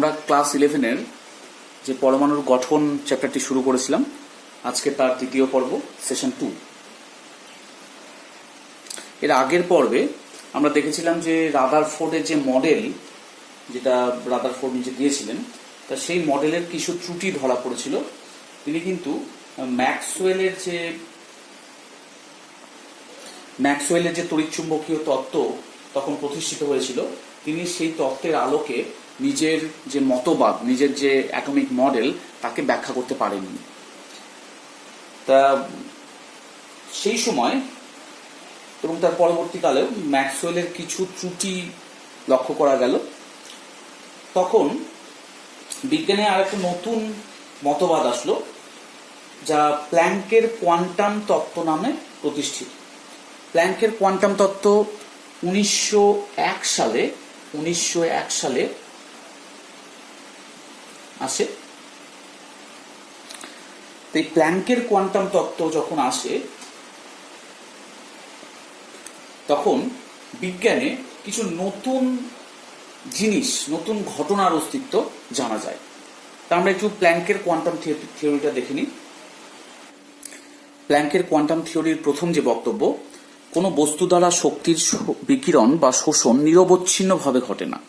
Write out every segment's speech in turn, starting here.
আমরা ক্লাস 11-এর যে পরমাণুর গঠন চ্যাপ্টারটি শুরু করেছিলাম, আজকে তার তৃতীয় পর্ব, সেশন 2। এর আগের পর্বে আমরা দেখেছিলাম যে রাদারফোর্ডের যে মডেল, যেটা রাদারফোর্ড নিজে দিয়েছিলেন, তা সেই মডেলের কিছু ত্রুটি ধরা পড়েছিল। তিনি কিন্তু ম্যাক্সওয়েলের যে তড়িৎচুম্বকীয় তত্ত্ব তখন প্রতিষ্ঠিত হয়েছিল, তিনি সেই তত্ত্বের আলোকে নিজের যে মতবাদ, নিজের যে অ্যাটমিক মডেল, তাকে ব্যাখ্যা করতে পারেননি। তা সেই সময় এবং তার পরবর্তীকালেও ম্যাক্সওয়েলের কিছু ত্রুটি লক্ষ্য করা গেল। তখন বিজ্ঞানে আর একটা নতুন মতবাদ আসলো, যা প্ল্যাঙ্কের কোয়ান্টাম তত্ত্ব নামে প্রতিষ্ঠিত। প্ল্যাঙ্কের কোয়ান্টাম তত্ত্ব 1901 সালে আসে। এই প্ল্যাঙ্কের কোয়ান্টাম তত্ত্ব যখন আসে, তখন বিজ্ঞানে কিছু নতুন জিনিস, নতুন ঘটনার অস্তিত্ব জানা যায়। তা আমরা একটু প্ল্যাঙ্কের কোয়ান্টাম থিওরিটা দেখে নিই। প্ল্যাঙ্কের কোয়ান্টাম থিওরির প্রথম যে বক্তব্য, কোনো বস্তু দ্বারা শক্তির বিকিরণ বা শোষণ নিরবচ্ছিন্নভাবে ঘটে না।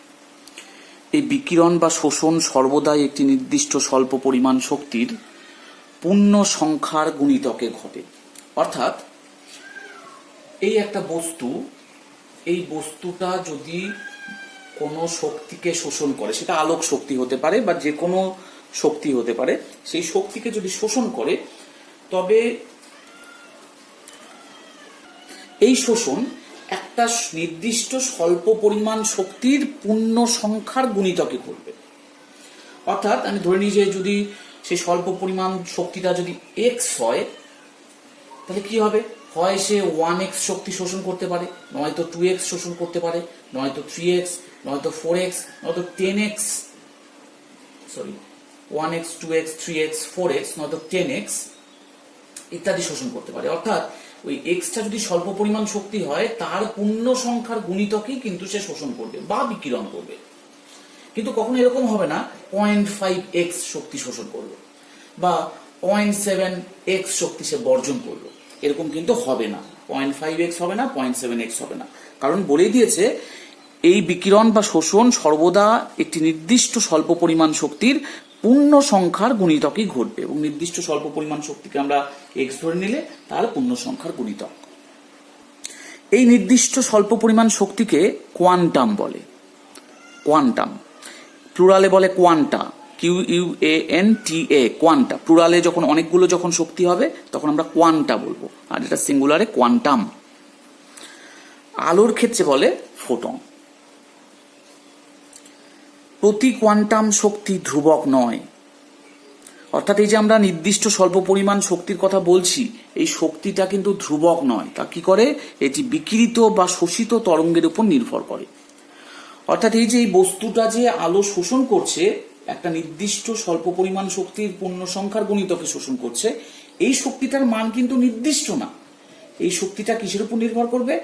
এই বিকিরণ বা শোষণ সর্বদাই একটি নির্দিষ্ট স্বল্প পরিমাণ শক্তির পূর্ণ সংখ্যার গুণিতকে ঘটে। অর্থাৎ এই একটা বস্তু, এই বস্তুটা যদি কোনো শক্তিকে শোষণ করে, সেটা আলোক শক্তি হতে পারে বা যে কোনো শক্তি হতে পারে, সেই শক্তিকে যদি শোষণ করে, তবে এই শোষণ একটা নির্দিষ্ট স্বল্প পরিমাণ শক্তির পূর্ণ সংখ্যার গুণিতকে ঘটবে। অর্থাৎ আমি ধরে নিই যে যদি সেই স্বল্প পরিমাণ শক্তিটা যদি এক্স হয়, তাহলে কি হবে? হয় সে 1x শক্তি শোষণ করতে পারে, নয়তো 2x শোষণ করতে পারে, নয়তো 3x, নয়তো 4x, নয়তো 10x, 1x, 2x, 3x, 4x, নয়তো 10x ইত্যাদি শোষণ করতে পারে। অর্থাৎ ওই এক্সটা যদি স্বল্প পরিমাণ শক্তি হয়, তার পূর্ণ সংখ্যার গুণিতকেই কিন্তু সে শোষণ করবে বা বিকিরণ করবে। কিন্তু কখনো এরকম হবে না 0.5x শক্তি শোষণ করবে বা 0.7x শক্তি সে বর্জন করবে, এরকম কিন্তু হবে না। 0.5x হবে না, 0.7x হবে না। কারণ বলেই দিয়েছে, এই বিকিরণ বা শোষণ সর্বদা একটি নির্দিষ্ট স্বল্প পরিমাণ শক্তির পূর্ণ সংখ্যার গুণিতকই ঘটবে, এবং নির্দিষ্ট স্বল্প পরিমাণ শক্তিকে আমরা এক্স ধরে নিলে তার পূর্ণ সংখ্যার গুণিতক। এই নির্দিষ্ট স্বল্প পরিমাণ শক্তিকে কোয়ান্টাম বলে। কোয়ান্টাম, প্লুরালে বলে কোয়ান্টা, QUANTA, কোয়ান্টা। প্লুরালে যখন অনেকগুলো যখন শক্তি হবে, তখন আমরা কোয়ান্টা বলবো, আর এটা সিঙ্গুলারে কোয়ান্টাম। আলোর ক্ষেত্রে বলে ফোটন। প্রতি কোয়ান্টাম শক্তি ধ্রুবক নয়। অর্থাৎ এই যে আমরা নির্দিষ্ট স্বল্প পরিমাণ শক্তির কথা বলছি, এই শক্তিটা কিন্তু ধ্রুবক নয়। তা কি করে? এটি বিকিরিত বা শোষিত তরঙ্গের উপর নির্ভর করে। অর্থাৎ এই যে এই বস্তুটা যে আলো শোষণ করছে, একটা নির্দিষ্ট স্বল্প পরিমাণ শক্তির পূর্ণ সংখ্যার গুণিতকে শোষণ করছে, এই শক্তিটার মান কিন্তু নির্দিষ্ট না। এই শক্তিটা কিসের উপর নির্ভর করবে?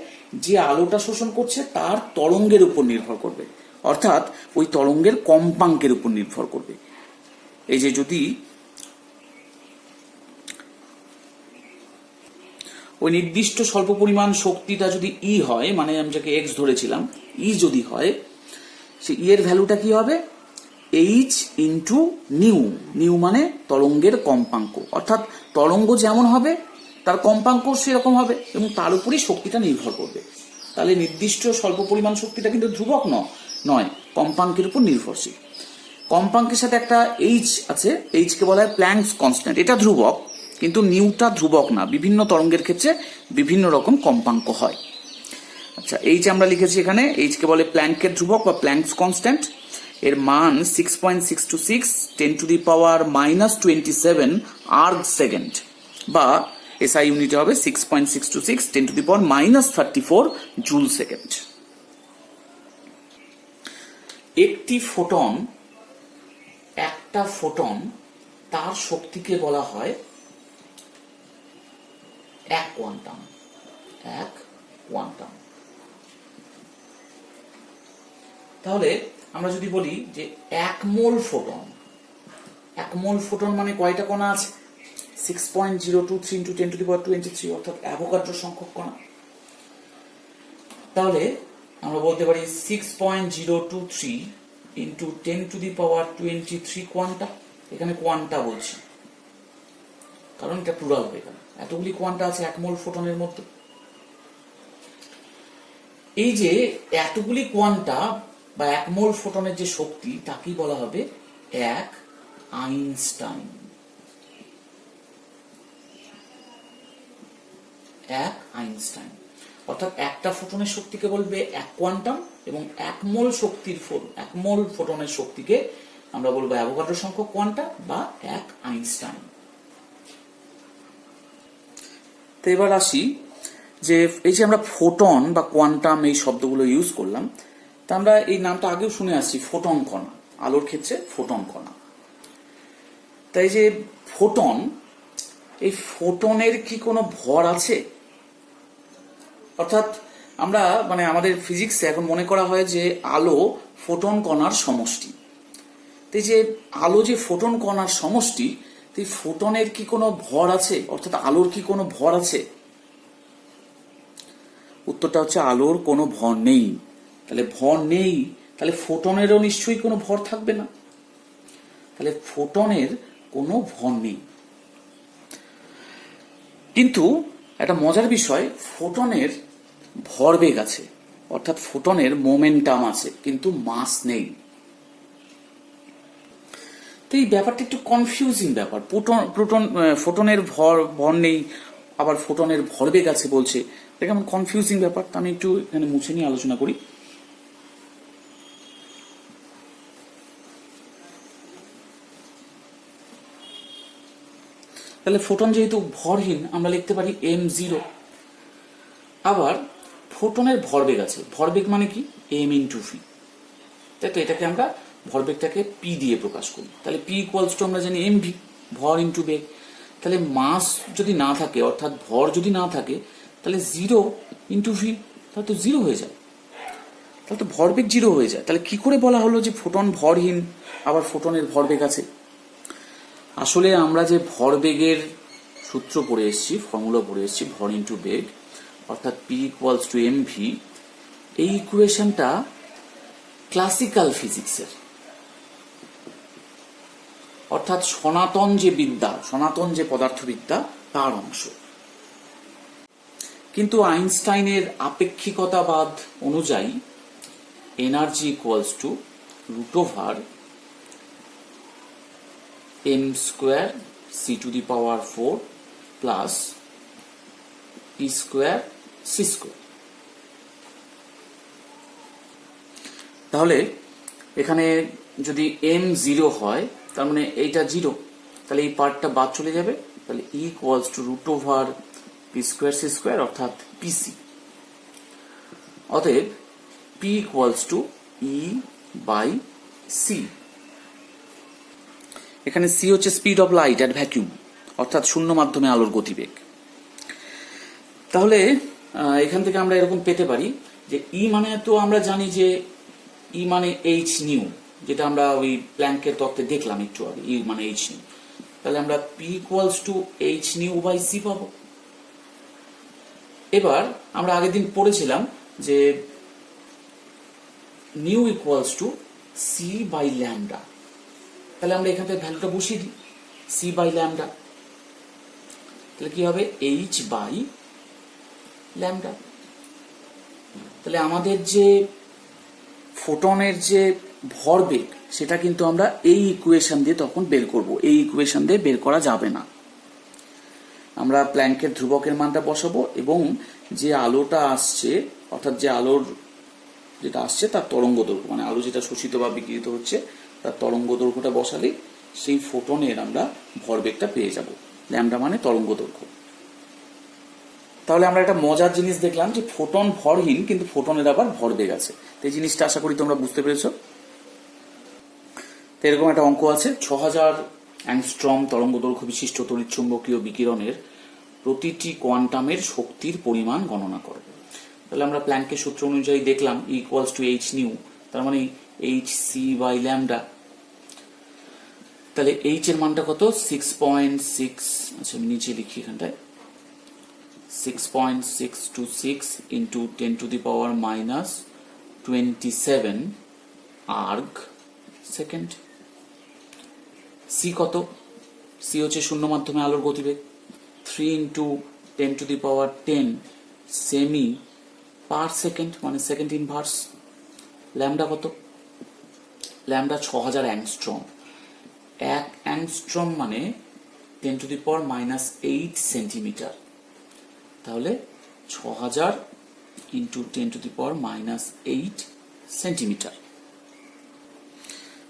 যে আলোটা শোষণ করছে তার তরঙ্গের উপর নির্ভর করবে, অর্থাৎ ওই তরঙ্গের কম্পাঙ্কের উপর নির্ভর করবে। এই যে যদি ওই নির্দিষ্ট স্বল্প পরিমাণ শক্তিটা যদি ই হয়, মানে আমি যাকে এক্স ধরেছিলাম, ই যদি হয়, সে ই এর ভ্যালুটা কি হবে? H into new. নিউ মানে তরঙ্গের কম্পাঙ্ক। অর্থাৎ তরঙ্গ যেমন হবে তার কম্পাঙ্ক সেরকম হবে, এবং তার উপরই শক্তিটা নির্ভর করবে। তাহলে নির্দিষ্ট স্বল্প পরিমাণ শক্তিটা কিন্তু ধ্রুবক নয়, কম্পাঙ্কের উপর নির্ভরশীল। কম্পাঙ্কের সাথে একটা এইচ আছে, এইচকে বলা হয় প্ল্যাঙ্কস কনস্ট্যান্ট। এটা ধ্রুবক, কিন্তু নিউটা ধ্রুবক না। বিভিন্ন তরঙ্গের ক্ষেত্রে বিভিন্ন রকম কম্পাঙ্ক হয়। আচ্ছা, এইচ আমরা লিখেছি এখানে, এইচকে বলে প্ল্যাঙ্কের ধ্রুবক বা প্ল্যাঙ্কস কনস্ট্যান্ট। এর মান 6.626 10⁻⁻27 আর্গ সেকেন্ড, বা এসআই ইউনিটে হবে 6.626 10⁻⁻34 জুল সেকেন্ড। একটা ফোটন তার শক্তিকে বলা হয় এক কোয়ান্টাম। তাহলে আমরা যদি বলি যে 1 মোল ফোটন, 1 মোল ফোটন মানে কয়টা কণা আছে? 6.023 × 10⁻23 অর্থাৎ অ্যাভোগাড্রো সংখ্যক কণা। তাহলে আমরা বলতে পারি 6.023 × 10⁻23 কোয়ান্টা। এখানে কোয়ান্টা বলছি কারণ এটা প্লুরাল হয়ে গেল, এতগুলি কোয়ান্টা আছে 1 মোল ফোটনের মধ্যে। এই যে এতগুলি কোয়ান্টা বা 1 মোল ফোটনের যে শক্তি তাকেই বলা হবে 1 আইনস্টাইন। 1 আইনস্টাইন অর্থাৎ একটা ফোটনের শক্তিকে বলবে 1 কোয়ান্টাম এবং 1 মোল শক্তির 1 মোল ফোটনের শক্তিকে আমরা বলবো অ্যাভোগাড্রো সংখ্যক কোয়ান্টা বা 1 আইনস্টাইন। তো এবার আসি যে এই যে আমরা ফোটন বা কোয়ান্টাম এই শব্দগুলো ইউজ করলাম, তা আমরা এই নামটা আগেও শুনে আসছি, ফোটন কণা, আলোর ক্ষেত্রে ফোটন কণা। তাই যে ফোটন, এই ফোটনের কি কোনো ভর আছে? অর্থাৎ আমরা মানে আমাদের ফিজিক্সে এখন মনে করা হয় যে আলো ফোটন কণার সমষ্টি। তাই যে আলো যে ফোটন কণার সমষ্টি, তাই ফোটনের কি কোনো ভর আছে? অর্থাৎ আলোর কি কোনো ভর আছে? উত্তরটা হচ্ছে আলোর কোনো ভর নেই। তাহলে ভর নেই, তাহলে ফোটনেরও নিশ্চয়ই কোনো ভর থাকবে না। তাহলে ফোটনের কোনো ভর নেই। কিন্তু একটা মজার বিষয়, ফোটনের ভরবেগ আছে, অর্থাৎ ফোটনের মোমেন্টাম আছে, কিন্তু মাস নেই। তো এই ব্যাপারটা একটু কনফিউজিং ব্যাপার। ফোটনের ভর নেই, আবার ফোটনের ভরবেগ আছে বলছে, এটা কেমন কনফিউজিং ব্যাপার। তো আমি একটু এখানে মুছে নিয়ে আলোচনা করি। তাহলে ফোটন যেহেতু ভরহীন, আমরা লিখতে পারি m0। আবার ফোটনের ভরবেগ আছে, ভরবেগ মানে কি? m × v। তাই তো এটাকে আমরা ভরবেগটাকে p দিয়ে প্রকাশ করি। তাহলে p = আমরা জানি mv, ভর ইন্টু বেগ। তাহলে মাস যদি না থাকে, অর্থাৎ ভর যদি না থাকে, তাহলে 0 × v, তাহলে তো 0 হয়ে যায়, তাহলে তো ভরবেগ 0 হয়ে যায়। তাহলে কি করে বলা হলো যে ফোটন ভরহীন আবার ফোটনের ভরবেগ আছে? আসলে আমরা যে ভরবেগের সূত্র পড়ে এসেছি, ফর্মুলা পড়ে এসেছি, ভর ইন্টু বেগ, অর্থাৎ p = mv, এই ইকুয়েশনটা ক্লাসিক্যাল ফিজিক্সের, অর্থাৎ সনাতন যে বিদ্যা, সনাতন যে পদার্থবিদ্যা, তার অংশ। কিন্তু আইনস্টাইনের আপেক্ষিকতাবাদ অনুযায়ী energy = √m² c⁴ plus e² c²। তাহলে এখানে যদি m0 হয়, তার মানে এইটা 0, তাহলে এই পার্টটা বাদ চলে যাবে। তাহলে e √p² c² অর্থাৎ pc। অতএব p = e/c। এখানে c হচ্ছে speed of light at vacuum, অর্থাৎ শূন্য মাধ্যমে আলোর গতিবেগ। তাহলে এখান থেকে আমরা এরকম পেতে পারি যে ই মানে, তো আমরা জানি যে ই মানে এইচ নিউ, যেটা আমরা ওই প্ল্যাঙ্কের তত্ত্বে দেখলাম একটু আগে, ই মানে এইচ নিউ। তাহলে আমরা p = h/c পাবো। এবার আমরা আগের দিন পড়েছিলাম যে নিউ = c/λ। তাহলে আমরা এখান থেকে ভ্যালুটা বসিয়ে দিই, c/λ। তাহলে কি হবে? h/λ। তাহলে আমাদের যে ফোটনের যে ভরবেগ, সেটা কিন্তু আমরা এই ইকুয়েশন দিয়ে তখন বের করব। এই ইকুয়েশন দিয়ে বের করা যাবে না। আমরা প্ল্যাঙ্কের ধ্রুবকের মানটা বসাবো এবং যে আলোটা আসছে, অর্থাৎ যে আলোর যেটা আসছে তার তরঙ্গ দৈর্ঘ্য, মানে আলো যেটা শোষিত বা বিকিরিত হচ্ছে তার তরঙ্গ দৈর্ঘ্যটা বসালে সেই ফোটনের আমরা ভরবেগটা পেয়ে যাব। ল্যামডা মানে তরঙ্গ দৈর্ঘ্য। তাহলে আমরা একটা মজার জিনিস দেখলাম যে ফোটন ভরহীন, কিন্তু ফোটনের আবার ভরবেগ আছে। তো এই জিনিসটা আশা করি তোমরা বুঝতে পেরেছো। তো এরকম একটা অঙ্ক আছে, 6000 অ্যাংস্ট্রম তরঙ্গ দৈর্ঘ্য বিশিষ্ট তড়িৎচুম্বকীয় বিকিরণের প্রতিটি কোয়ান্টামের শক্তির পরিমাণ গণনা করো। তাহলে আমরা প্ল্যাঙ্কের সূত্র অনুযায়ী দেখলাম E = h নিউ, তার মানে hc বাই ল্যামডা। তাহলে h এর মানটা কত 6.6, আচ্ছা আমি নিচে লিখি এখানটায় 6.626 into 10 to the power minus 27 erg second. C কত, সি হচ্ছে শূন্য মাধ্যমে আলোর গতিবেগ, 3 into 10 to the power 10 cm per second মানে সেকেন্ড ইনভার্স। ল্যামডা কত, ল্যামডা 6000 অ্যাংস্ট্রম, 1 অ্যাংস্ট্রম মানে 10 to the power minus 8 centimetre. তাহলে 6000 into 10 to the power minus 8 centimetre.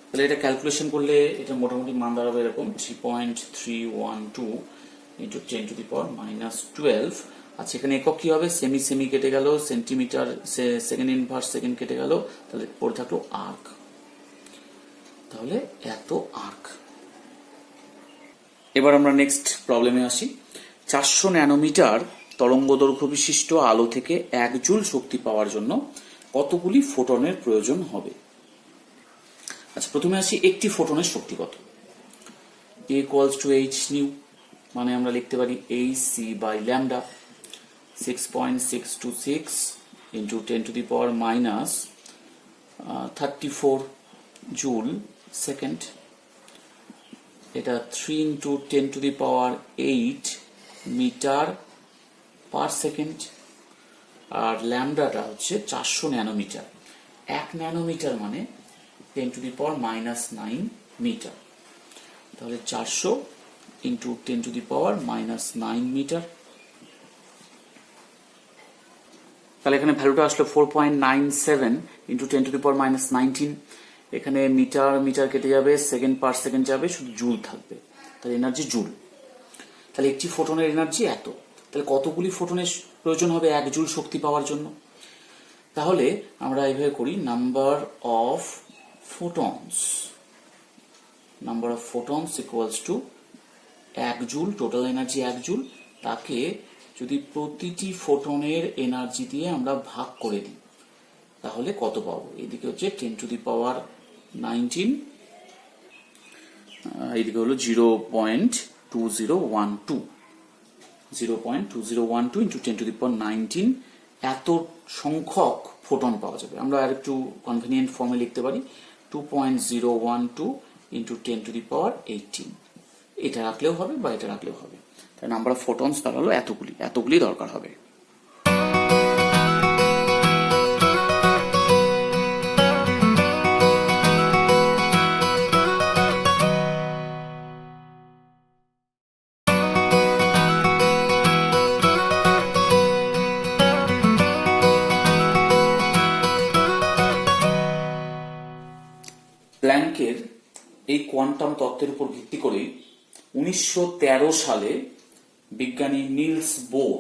তাহলে এটা ক্যালকুলেশন করলে এটা মোটামুটি মান দাঁড়াবে এরকম 3.312 into 10 to the power minus 12। আচ্ছা এখানে একক কি হবে, সেমি সেমি কেটে গেল, সেন্টিমিটার সেকেন্ড ইনভার্স সেকেন্ড কেটে গেল, তাহলে পড়ে থাকলো আর্ক। তাহলে এত আর্ক। এবার আমরা নেক্সট প্রবলেমে আসি। 400 ন্যানোমিটার তরঙ্গ দৈর্ঘ্য বিশিষ্ট আলো থেকে 1 জুল শক্তি পাওয়ার জন্য কতগুলি ফোটনের প্রয়োজন হবে? আচ্ছা প্রথমে আসি একটি ফোটনের শক্তি কত। A equals to h nu, মানে আমরা লিখতে পারি hc by lambda, 6.626 into 10 to the power minus 34 joule second. এটা 3 into 10 to the power 8 metre per second. আর ল্যামডাটা হচ্ছে 400 ন্যানোমিটার, 1 ন্যানোমিটার মানে 10 to the power minus 9 metre. তাহলে 400 into 10 to the power minus 9 metre. তাহলে এখানে ভ্যালুটা আসলো 4.97 into 10 to the power minus 19। এখানে মিটার মিটার কেটে যাবে, সেকেন্ড পার সেকেন্ড যাবে, শুধু জুল থাকবে। তাহলে এনার্জি জুল। তাহলে একটি ফোটনের এনার্জি এত। তাহলে কতগুলি ফোটনের প্রয়োজন হবে 1 জুল শক্তি পাওয়ার জন্য? তাহলে আমরা এইভাবে করি, number of photons, number of photons equals to 1 joule, total energy 1 joule, তাকে যদি প্রতিটি ফোটনের এনার্জি দিয়ে আমরা ভাগ করে দিই তাহলে কত পাবো? এদিকে হচ্ছে 10 টু দি পাওয়ার 19, এইদিকে হলো 0.2012, 0.2012 ইন্টু 10 টু দি পাওয়ার 19, এত সংখ্যক ফোটন পাওয়া যাবে। আমরা আর একটু কনভেনিয়েন্ট ফর্মে লিখতে পারি 2.012 ইন্টু 10 টু দি পাওয়ার 18। এটা রাখলেও হবে বা এটা রাখলেও হবে। তাই নাম্বার অফ ফোটনস দাঁড়ালো এতগুলি, এতগুলি দরকার হবে। প্ল্যাঙ্কের এই কোয়ান্টাম তত্ত্বের উপর ভিত্তি করে 1913 সালে বিজ্ঞানী নিলস বোর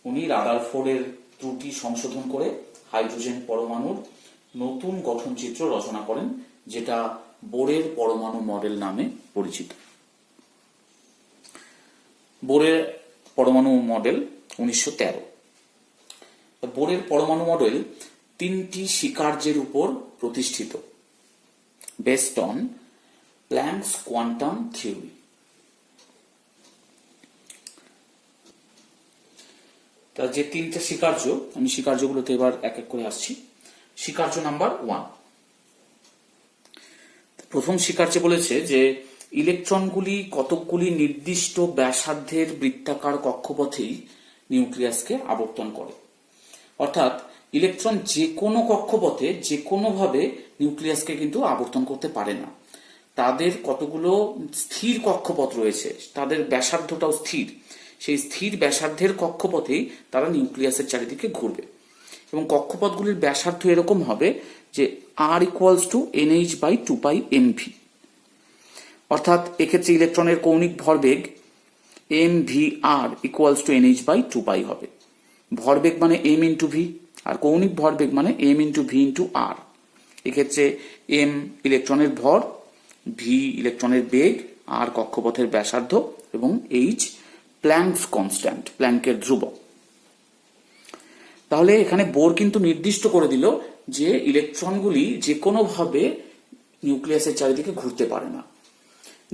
উনি রাদারফোর্ডের ত্রুটি সংশোধন করে হাইড্রোজেন পরমাণুর নতুন গঠনচিত্র রচনা করেন, যেটা বোরের পরমাণু মডেল নামে পরিচিত। বোরের পরমাণু মডেল 1913। বোরের পরমাণু মডেল 3টি স্বীকার্যের উপর প্রতিষ্ঠিত, based on planks quantum theory. তার যে 3টে স্বীকার্য, আমি স্বীকার্যগুলোতে এবার এক এক করে আসছি। স্বীকার্য নাম্বার 1, প্রথম স্বীকার্যে বলেছে যে ইলেকট্রনগুলি কতকগুলি নির্দিষ্ট ব্যাসার্ধের বৃত্তাকার কক্ষপথেই নিউক্লিয়াসকে আবর্তন করে। অর্থাৎ ইলেকট্রন যে কোনো কক্ষপথে যে কোনোভাবে নিউক্লিয়াসকে কিন্তু আবর্তন করতে পারে না। তাদের কতগুলো স্থির কক্ষপথ রয়েছে, তাদের ব্যাসার্ধটাও স্থির, সেই স্থির ব্যাসার্ধের কক্ষপথেই তারা নিউক্লিয়াসের চারিদিকে ঘুরবে। এবং কক্ষপথগুলির ব্যাসার্ধ এরকম হবে যে r equals to NH by 2πmv। অর্থাৎ এক্ষেত্রে ইলেকট্রনের কৌণিক ভরবেগ mvr equals to NH by 2π হবে। ভরবেগ মানে m ইন্টু v, আর কৌণিক ভরবেগ মানে m into v into r। এক্ষেত্রে m ইলেকট্রনের ভর, v ইলেকট্রনের বেগ, r কক্ষপথের ব্যাসার্ধ এবং h প্ল্যাঙ্কস কনস্ট্যান্ট, প্ল্যাঙ্কের ধ্রুবক। তাহলে এখানে বোর কিন্তু নির্দিষ্ট করে দিল যে ইলেকট্রনগুলি যে কোনোভাবে নিউক্লিয়াসের চারিদিকে ঘুরতে পারে না।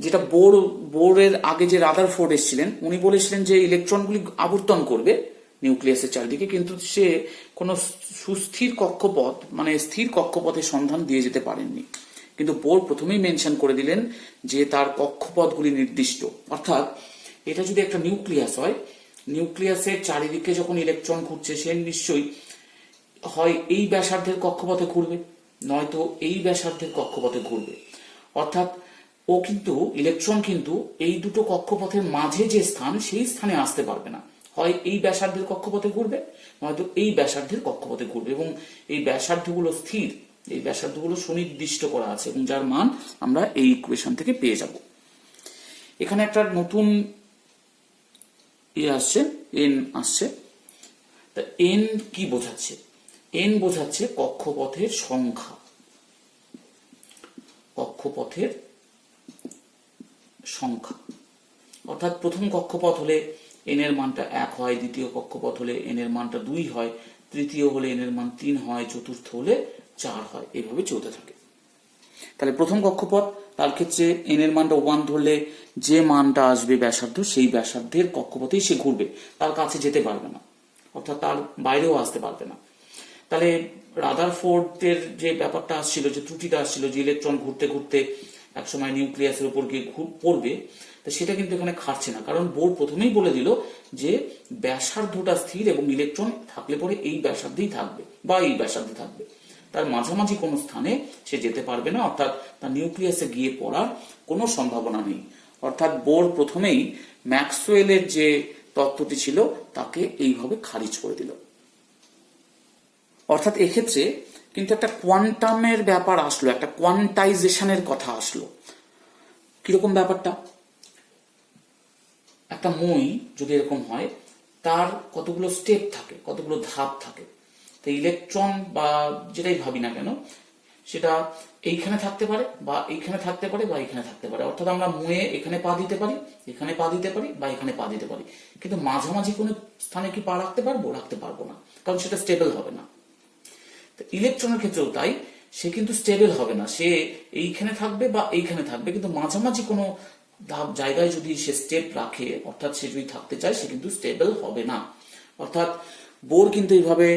যেটা বোরের আগে যে রাদারফোর্ড এসেছিলেন, উনি বলেছিলেন যে ইলেকট্রনগুলি আবর্তন করবে নিউক্লিয়াসের চারিদিকে, কিন্তু সে কোনো সুস্থির কক্ষপথ মানে স্থির কক্ষপথের সন্ধান দিয়ে যেতে পারেননি। কিন্তু বোর প্রথমেই মেনশন করে দিলেন যে তার কক্ষপথগুলি নির্দিষ্ট, অর্থাৎ এটা যদি একটা নিউক্লিয়াস হয়, নিউক্লিয়াসের চারিদিকে যখন ইলেকট্রন ঘুরছে সে নিশ্চয়ই হয় এই ব্যাসার্ধের কক্ষপথে ঘুরবে, নয়তো এই ব্যাসার্ধের কক্ষপথে ঘুরবে। অর্থাৎ ইলেকট্রন কিন্তু এই দুটো কক্ষপথের মাঝে যে স্থান, সেই স্থানে আসতে পারবে না। হয় এই ব্যাসার্ধের কক্ষপথে ঘুরবে, নয়তো এই ব্যাসার্ধের কক্ষপথে ঘুরবে। এবং এই ব্যাসার্ধগুলো স্থির, এই ব্যাসার্ধগুলো সুনির্দিষ্ট করা আছে এবং যার মান আমরা এই ইকুয়েশন থেকে পেয়ে যাব। এখানে একটা নতুন আসছে, এন আসছে। তা এন কি বোঝাচ্ছে? এন বোঝাচ্ছে কক্ষপথের সংখ্যা। কক্ষপথের সংখ্যা অর্থাৎ প্রথম কক্ষপথ হলে এন এর মানটা 1 হয়, দ্বিতীয় কক্ষপথ হলে এন এর মানটা 2 হয়, তৃতীয় হলে এন এর মান 3 হয়, চতুর্থ হলে 4 হয়, এইভাবে চলতে থাকে। তাহলে প্রথম কক্ষপথ, তার ক্ষেত্রে এন এর মানটা 1 ধরলে যে মানটা আসবে ব্যাসার্ধ, সেই ব্যাসার্ধের কক্ষপথেই সে ঘুরবে, তার কাছে যেতে পারবে না, অর্থাৎ তার বাইরেও আসতে পারবে না। তাহলে রাদারফোর্ডের যে ব্যাপারটা আসছিল, যে ত্রুটিটা আসছিল, যে ইলেকট্রন ঘুরতে ঘুরতে একসময় নিউক্লিয়াসের উপর গিয়ে পড়বে, তো সেটা কিন্তু এখানে খাটছে না, কারণ বোর প্রথমেই বলে দিল যে ব্যাসার্ধটা স্থির এবং ইলেকট্রন থাকলে পরে এই ব্যাসার্ধেই থাকবে বা এই ব্যাসার্ধে থাকবে, তার মাঝামাঝি কোনো স্থানে সে যেতে পারবে না, অর্থাৎ তার নিউক্লিয়াসে গিয়ে পড়ার কোনো সম্ভাবনা নেই। অর্থাৎ বোর প্রথমেই ম্যাক্সওয়েলের যে তত্ত্বটি ছিল তাকে এইভাবে খারিজ করে দিল। অর্থাৎ এক্ষেত্রে কিন্তু একটা কোয়ান্টামের ব্যাপার আসলো, একটা কোয়ান্টাইজেশনের কথা আসলো। কিরকম ব্যাপারটা? একটা মই যদি এরকম হয়, তার কতগুলো স্টেপ থাকে, কতগুলো ধাপ থাকে। তো ইলেকট্রন বা যেটাই ভাবি না কেন, সেটা এইখানে থাকতে পারে বা এইখানে থাকতে পারে বা এইখানে থাকতে পারে। অর্থাৎ আমরা ময়ে এখানে পা দিতে পারি, এখানে পা দিতে পারি বা এখানে পা দিতে পারি, কিন্তু মাঝামাঝি কোনো স্থানে কি পা রাখতে পারবো? রাখতে পারবো না, কারণ সেটা স্টেবল হবে না। ইলেকট্রনের ক্ষেত্রেও তাই, সে কিন্তু স্টেবল হবে না, সে এইখানে থাকবে বা এইখানে থাকবে, কিন্তু মাঝামাঝি কোনো জায়গায় যদি সে স্টেপ রাখে, অর্থাৎ সে যদি থাকতে চায়, সে কিন্তু স্টেবল হবে না। অর্থাৎ বোর কিন্তু এইভাবে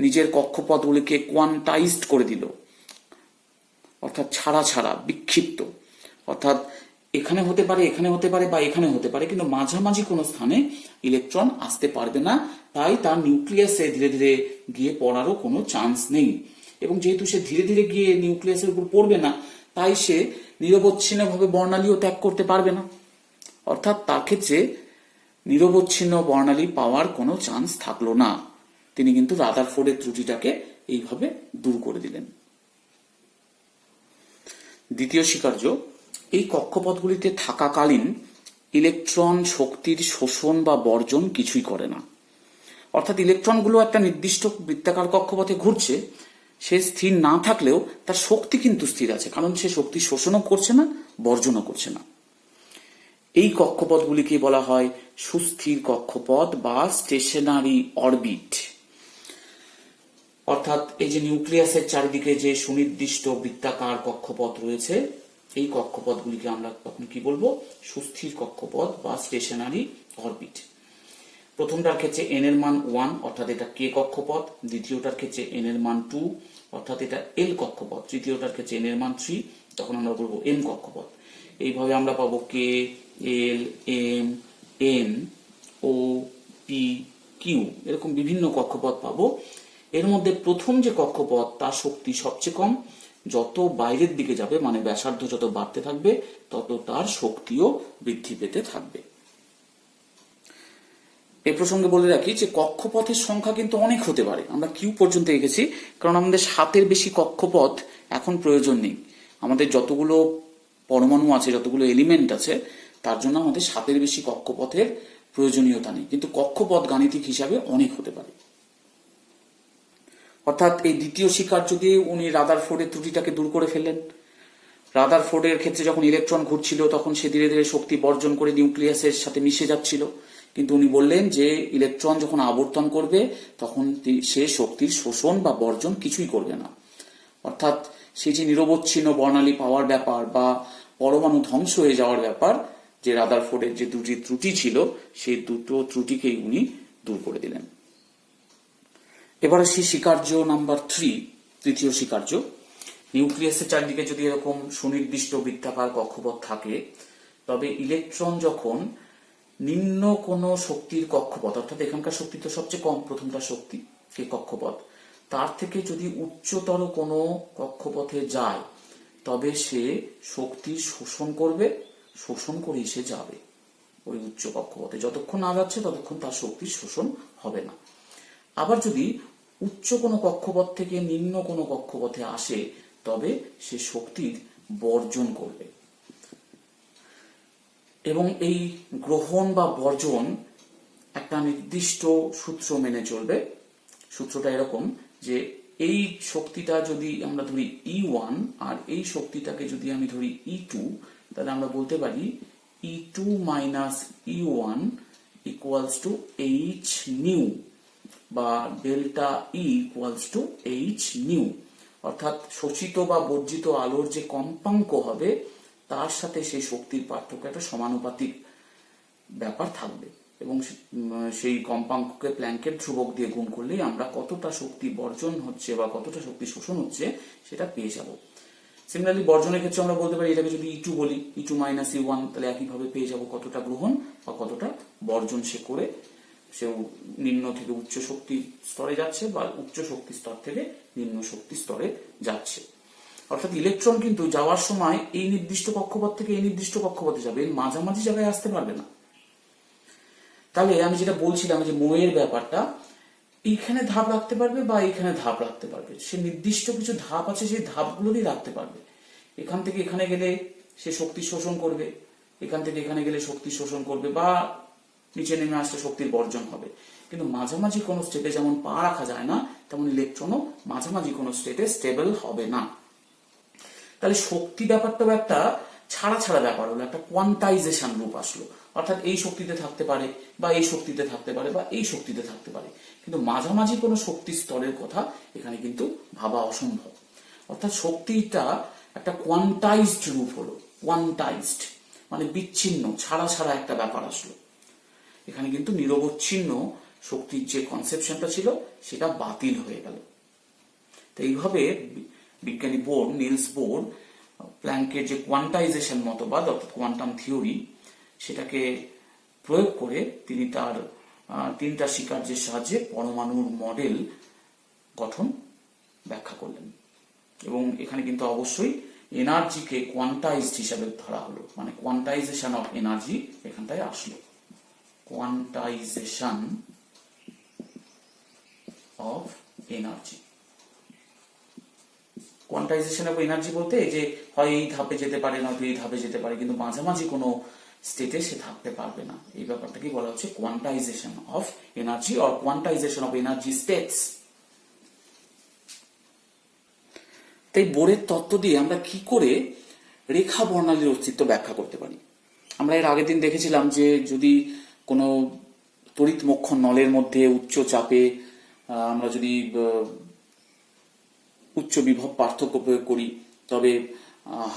নিজের কক্ষপথগুলিকে কোয়ান্টাইজড করে দিল, অর্থাৎ ছাড়া ছাড়া, বিক্ষিপ্ত। অর্থাৎ এখানে হতে পারে, এখানে হতে পারে বা এখানে হতে পারে, কিন্তু মাঝামাঝি কোনো স্থানে ইলেকট্রন আসতে পারবে না। তাই তার নিউক্লিয়াসে ধীরে ধীরে গিয়ে পড়ারও কোনো চান্স নেই। এবং যেহেতু সে ধীরে ধীরে গিয়ে নিউক্লিয়াসের উপর পড়বে না, তাই সে নিরবচ্ছিন্নভাবে বর্ণালীও ত্যাগ করতে পারবে না। অর্থাৎ তার ক্ষেত্রে নিরবচ্ছিন্ন বর্ণালী পাওয়ার কোনো চান্স থাকলো না। তিনি কিন্তু রাদারফোর্ডের ত্রুটিটাকে এইভাবে দূর করে দিলেন। দ্বিতীয় স্বীকার্য, এই কক্ষপথগুলিতে থাকাকালীন ইলেকট্রন শক্তির শোষণ বা বর্জন কিছুই করে না। অর্থাৎ ইলেকট্রনগুলো একটা নির্দিষ্ট বৃত্তাকার কক্ষপথে ঘুরছে, সে স্থির না থাকলেও তার শক্তি কিন্তু স্থির আছে, কারণ সে শক্তি শোষণও করছে না, বর্জনও করছে না। এই কক্ষপথগুলিকে বলা হয় সুস্থির কক্ষপথ বা স্টেশনারি অরবিট। অর্থাৎ এই যে নিউক্লিয়াসের চারিদিকে যে সুনির্দিষ্ট বৃত্তাকার কক্ষপথ রয়েছে, এই কক্ষপথগুলিকে আমরা তখন কি বলবো? সুস্থির কক্ষপথ বা স্টেশনারি অরবিট। প্রথমটার ক্ষেত্রে এন এর মান 1, অর্থাৎ এটা কে কক্ষপথ। দ্বিতীয়টার ক্ষেত্রে এন এর মান 2, অর্থাৎ এটা এল কক্ষপথ। তৃতীয়টার ক্ষেত্রে এন এর মান 3, তখন আমরা বলবো এম কক্ষপথ। এইভাবে আমরা পাবো কে, এল, এম, এন, ও, পি, কিউ, এরকম বিভিন্ন কক্ষপথ পাবো। এর মধ্যে প্রথম যে কক্ষপথ, তার শক্তি সবচেয়ে কম। যত বাইরের দিকে যাবে, মানে ব্যাসার্ধ যত বাড়তে থাকবে, তত তার শক্তিও বৃদ্ধি পেতে থাকবে। এই প্রসঙ্গে বলে রাখি যে কক্ষপথের সংখ্যা কিন্তু অনেক হতে পারে। আমরা কিউ পর্যন্ত এগেছি, কারণ আমাদের 7-এর বেশি কক্ষপথ এখন প্রয়োজন নেই। আমাদের যতগুলো পরমাণু আছে, যতগুলো এলিমেন্ট আছে, তার জন্য আমাদের 7-এর বেশি কক্ষপথের প্রয়োজনীয়তা নেই, কিন্তু কক্ষপথ গাণিতিক হিসাবে অনেক হতে পারে। অর্থাৎ এই দ্বিতীয় স্বীকার্য দিয়ে উনি রাদারফোর্ডের ত্রুটিটাকে দূর করে ফেললেন। রাদারফোর্ডের ক্ষেত্রে যখন ইলেকট্রন ঘুরছিল, তখন সে ধীরে ধীরে শক্তি বর্জন করে নিউক্লিয়াসের সাথে মিশে যাচ্ছিল, কিন্তু উনি বললেন যে ইলেকট্রন যখন আবর্তন করবে, তখন সে শক্তির শোষণ বা বর্জন কিছুই করবে না। অর্থাৎ সেই যে নিরবচ্ছিন্ন বর্ণালী পাওয়ার ব্যাপার বা পরমাণু ধ্বংস হয়ে যাওয়ার ব্যাপার, যে রাদারফোর্ডের যে দুটি ত্রুটি ছিল, সেই দুটো ত্রুটিকেই উনি দূর করে দিলেন। এবার আসি স্বীকার্য নাম্বার 3, তৃতীয় স্বীকার্য। নিউক্লিয়াসের চারদিকে যদি এরকম সুনির্দিষ্ট বৃত্তাকার কক্ষপথ থাকে, তবে ইলেকট্রন যখন নিম্ন কোনো শক্তির কক্ষপথ, অর্থাৎ এখানকার শক্তি তো সবচেয়ে কম, প্রথমটা শক্তি এই কক্ষপথ, তার থেকে যদি উচ্চতর কোনো কক্ষপথে যায়, তবে সে শক্তি শোষণ করবে, শোষণ করেই সে যাবে ওই উচ্চ কক্ষপথে। যতক্ষণ না যাচ্ছে ততক্ষণ তার শক্তি শোষণ হবে না। আবার যদি উচ্চ কোনো কক্ষপথ থেকে নিম্ন কোনো কক্ষপথে আসে, তবে সে শক্তির বর্জন করবে। এবং এই গ্রহণ বা বর্জন একটা নির্দিষ্ট সূত্র মেনে চলবে। সূত্রটা এরকম যে এই শক্তিটা যদি আমরা ধরি E1 আর এই শক্তিটাকে যদি আমি ধরি E2, তাহলে আমরা বলতে পারি E2 minus E1 equals to H nu, বা delta E equals to H nu. অর্থাৎ শোষিত বা বর্জিত আলোর যে কম্পাঙ্ক হবে, তার সাথে সেই শক্তির পার্থক্য একটা সমানুপাতিক ব্যাপার থাকবে, এবং সেই কম্পাঙ্ককে প্ল্যাঙ্কের ধ্রুবক দিয়ে গুণ করলেই আমরা কতটা শক্তি বর্জন হচ্ছে বা কতটা শক্তি শোষণ হচ্ছে সেটা পেয়ে যাব। সিমিলারলি বর্জনের ক্ষেত্রে আমরা বলতে পারি, এটাকে যদি E2 বলি, E2 মাইনাস E1, তাহলে একইভাবে পেয়ে যাব কতটা গ্রহণ বা কতটা বর্জন সে করে, সে নিম্ন থেকে উচ্চ শক্তি স্তরে যাচ্ছে বা উচ্চ শক্তি স্তর থেকে নিম্ন শক্তি স্তরে যাচ্ছে। অর্থাৎ ইলেকট্রন কিন্তু যাওয়ার সময় এই নির্দিষ্ট কক্ষপথ থেকে এই নির্দিষ্ট কক্ষপথে যাবে, এর মাঝামাঝি জায়গায় আসতে পারবে না। তাহলে আমি যেটা বলছিলাম যে মোয়ের ব্যাপারটা, এইখানে ধাপ রাখতে পারবে বা এইখানে ধাপ রাখতে পারবে, সে নির্দিষ্ট কিছু ধাপ আছে, সেই ধাপগুলোরই রাখতে পারবে। এখান থেকে এখানে গেলে সে শক্তি শোষণ করবে, এখান থেকে এখানে গেলে শক্তি শোষণ করবে, বা নিচে নেমে আসলে শক্তির বর্জন হবে। কিন্তু মাঝামাঝি কোনো স্টেটে যেমন পা রাখা যায় না, তেমন ইলেকট্রনও মাঝামাঝি কোনো স্টেটে স্টেবল হবে না। তাহলে শক্তি ব্যাপারটাও একটা ছাড়া ছাড়া ব্যাপার হলো, একটা কোয়ান্টাইজেশন রূপ আসলো। অর্থাৎ এই শক্তিতে থাকতে পারে বা এই শক্তিতে থাকতে পারে বা এই শক্তিতে থাকতে পারে, কিন্তু মাঝামাঝি কোনো শক্তি স্তরের কথা এখানে কিন্তু ভাবা অসম্ভব। অর্থাৎ শক্তিটা একটা কোয়ান্টাইজড রূপ হলো, কোয়ান্টাইজড মানে বিচ্ছিন্ন, ছাড়া ছাড়া একটা ব্যাপার আসলো। এখানে কিন্তু নিরবচ্ছিন্ন শক্তির যে কনসেপশনটা ছিল সেটা বাতিল হয়ে গেল। তো এইভাবে বিজ্ঞানী বোর, নিলস বোর, প্ল্যাঙ্কের যে কোয়ান্টাইজেশন মতবাদ অর্থাৎ কোয়ান্টাম থিওরি, সেটাকে প্রয়োগ করে তিনি তার 3টা স্বীকার্যের সাহায্যে পরমাণুর মডেল গঠন ব্যাখ্যা করলেন। এবং এখানে কিন্তু অবশ্যই এনার্জিকে কোয়ান্টাইজড হিসাবে ধরা হলো, মানে কোয়ান্টাইজেশন অফ এনার্জি এখানটায় আসলো। Quantisation of energy, quantisation of energy বলতে এই যে হয় এই ধাপে যেতে পারে, নয়তো এই ধাপে যেতে পারে, কিন্তু মাঝামাঝি কোনো স্টেটে সে থাকতে পারবে না। এই ব্যাপারটাকে বলা হচ্ছে quantisation of energy or quantisation of energy states. তাই বোরের তত্ত্ব দিয়ে আমরা কি করে রেখা বর্ণালীর অস্তিত্ব ব্যাখ্যা করতে পারি। আমরা এর আগের দিন দেখেছিলাম যে যদি কোনো তড়িৎ মোক্ষণ নলের মধ্যে উচ্চ চাপে আমরা যদি উচ্চ বিভব পার্থক্য প্রয়োগ করি, তবে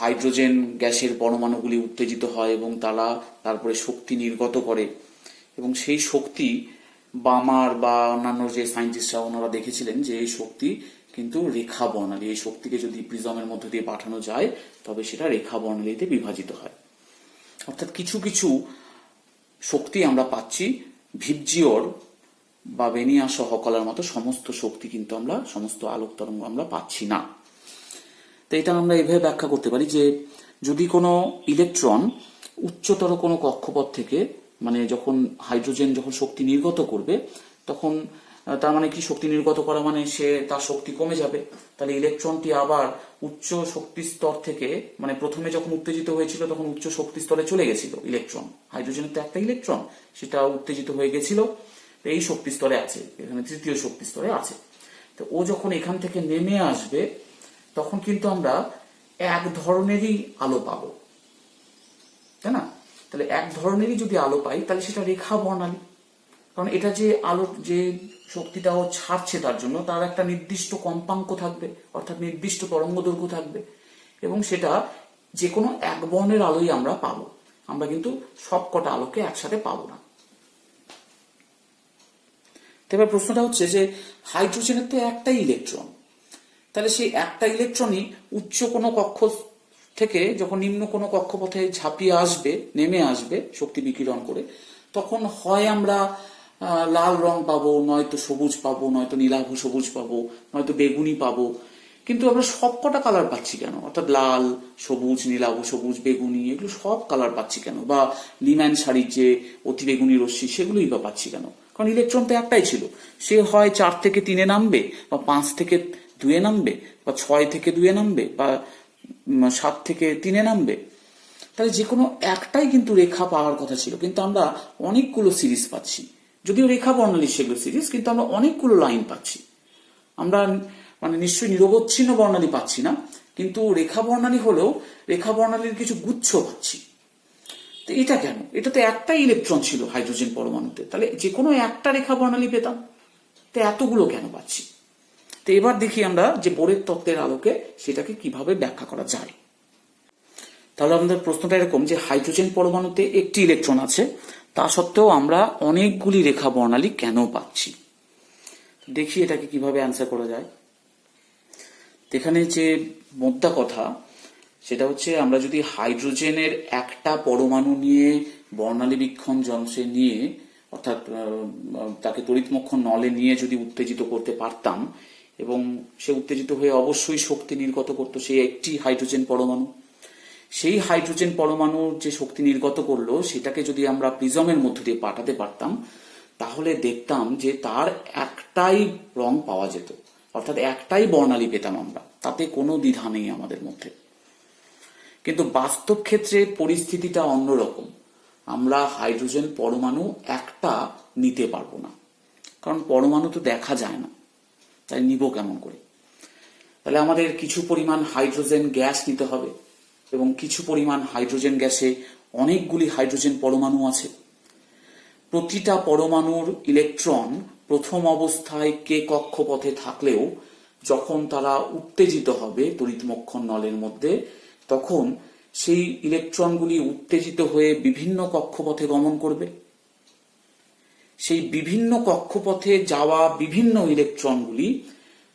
হাইড্রোজেন গ্যাসের পরমাণুগুলি উত্তেজিত হয় এবং তারা তারপরে শক্তি নির্গত করে, এবং সেই শক্তি বামার বা অন্যান্য যে সায়েন্টিস্টরা ওনারা দেখেছিলেন যে এই শক্তি কিন্তু রেখা বর্ণালী। এই শক্তিকে যদি প্রিজমের মধ্য দিয়ে পাঠানো যায়, তবে সেটা রেখা বর্ণালীতে বিভাজিত হয়। অর্থাৎ কিছু কিছু শক্তি আমরা পাচ্ছি, ভিবজিওর বা বেনিয়া সহকলার মতো সমস্ত শক্তি কিন্তু আমরা, সমস্ত আলোক তরঙ্গ আমরা পাচ্ছি না। তো এটা আমরা এইভাবে ব্যাখ্যা করতে পারি যে যদি কোনো ইলেকট্রন উচ্চতর কোনো কক্ষপথ থেকে, মানে যখন হাইড্রোজেন যখন শক্তি নির্গত করবে, তখন তার মানে কি, শক্তি নির্গত করা মানে সে তার শক্তি কমে যাবে। তাহলে ইলেকট্রনটি আবার উচ্চ শক্তি স্তর থেকে, মানে প্রথমে যখন উত্তেজিত হয়েছিল তখন উচ্চ শক্তি স্তরে চলে গেছিল ইলেকট্রন, হাইড্রোজেনের তো একটা ইলেকট্রন, সেটা উত্তেজিত হয়ে গেছিল, এই শক্তি স্তরে আছে, এখানে তৃতীয় শক্তি স্তরে আছে। তো ও যখন এখান থেকে নেমে আসবে, তখন কিন্তু আমরা এক ধরনেরই আলো পাবো, তাই না? তাহলে এক ধরনেরই যদি আলো পাই, তাহলে সেটা রেখা বর্ণালী। কারণ এটা যে আলোর যে শক্তিটা ও ছাড়ছে তার জন্য তার একটা নির্দিষ্ট কম্পাঙ্ক থাকবে, অর্থাৎ নির্দিষ্ট তরঙ্গ দৈর্ঘ্য থাকবে, এবং সেটা যে কোনো এক বর্ণের আলোই আমরা পাবো। আমরা কিন্তু সব কটা আলোকে একসাথে পাবো না। এবার প্রশ্নটা হচ্ছে যে হাইড্রোজেনের তো একটাই ইলেকট্রন, তাহলে সেই একটা ইলেকট্রনই উচ্চ কোনো কক্ষ থেকে যখন নিম্ন কোনো কক্ষপথে ঝাঁপিয়ে আসবে, নেমে আসবে শক্তি বিকিরণ করে, তখন হয় আমরা লাল রং পাবো, নয়তো সবুজ পাবো, নয়তো নীলাভ সবুজ পাবো, নয়তো বেগুনি পাবো। কিন্তু আমরা সব কটা কালার পাচ্ছি কেন? অর্থাৎ লাল, সবুজ, নীলাভ সবুজ, বেগুনি, এগুলো সব কালার পাচ্ছি কেন? বা লিম্যান শাড়ির যে অতি বেগুনি রশ্মি সেগুলোই বা পাচ্ছি কেন? কারণ ইলেকট্রন তো একটাই ছিল, সে হয় 4 থেকে 3-এ নামবে, বা 5 থেকে 2-এ নামবে, বা 6 থেকে 2-এ নামবে, বা 7 থেকে 3-এ নামবে। তাহলে যে কোনো একটাই কিন্তু রেখা পাওয়ার কথা ছিল, কিন্তু আমরা অনেকগুলো সিরিজ পাচ্ছি। যদিও রেখা বর্ণালী সেগুলো সিরিজ, কিন্তু আমরা অনেকগুলো লাইন পাচ্ছি। আমরা মানে নিশ্চয়ই নিরবচ্ছিন্ন বর্ণালী পাচ্ছি না, কিন্তু রেখা বর্ণালী হলেও রেখা বর্ণালীর কিছু গুচ্ছ পাচ্ছি। তো এটা কেন? এটা তো একটাই ইলেকট্রন ছিল হাইড্রোজেন পরমাণুতে, তাহলে যে কোনো একটা রেখা বর্ণালী পেতাম, তো এতগুলো কেন পাচ্ছি? তো এবার দেখি আমরা যে বোরের তত্ত্বের আলোকে সেটাকে কিভাবে ব্যাখ্যা করা যায়। তাহলে আমাদের প্রশ্নটা এরকম যে হাইড্রোজেন পরমাণুতে একটি ইলেকট্রন আছে, তা সত্ত্বেও আমরা অনেকগুলি রেখা বর্ণালী কেন পাচ্ছি? দেখি এটাকে কিভাবে অ্যান্সার করা যায়। এখানে যে মোদ্দা কথা সেটা হচ্ছে, আমরা যদি হাইড্রোজেনের একটা পরমাণু নিয়ে বর্ণালী বীক্ষণ যন্ত্রে নিয়ে, অর্থাৎ তাকে তড়িৎমক্ষণ নলে নিয়ে যদি উত্তেজিত করতে পারতাম, এবং সে উত্তেজিত হয়ে অবশ্যই শক্তি নির্গত করতো সেই একটি হাইড্রোজেন পরমাণু, সেই হাইড্রোজেন পরমাণুর যে শক্তি নির্গত করলো সেটাকে যদি আমরা প্রিজমের মধ্য দিয়ে পাঠাতে পারতাম, তাহলে দেখতাম যে তার একটাই রং পাওয়া যেত, অর্থাৎ একটাই বর্ণালী পেতাম আমরা, তাতে কোনো দ্বিধা নেই আমাদের মধ্যে। কিন্তু বাস্তব ক্ষেত্রে পরিস্থিতিটা অন্যরকম। আমরা হাইড্রোজেন পরমাণু একটা নিতে পারবো না, কারণ পরমাণু তো দেখা যায় না, তাই নিব কেমন করে? তাহলে আমাদের কিছু পরিমাণ হাইড্রোজেন গ্যাস নিতে হবে, এবং কিছু পরিমাণ হাইড্রোজেন গ্যাসে অনেকগুলি হাইড্রোজেন পরমাণু আছে। প্রতিটা পরমাণুর ইলেকট্রন প্রথম অবস্থায় কে কক্ষপথে থাকলেও যখন তারা উত্তেজিত হবে তড়িৎমক্ষণ নলের মধ্যে, তখন সেই ইলেকট্রনগুলি উত্তেজিত হয়ে বিভিন্ন কক্ষপথে গমন করবে। সেই বিভিন্ন কক্ষপথে যাওয়া বিভিন্ন ইলেকট্রনগুলি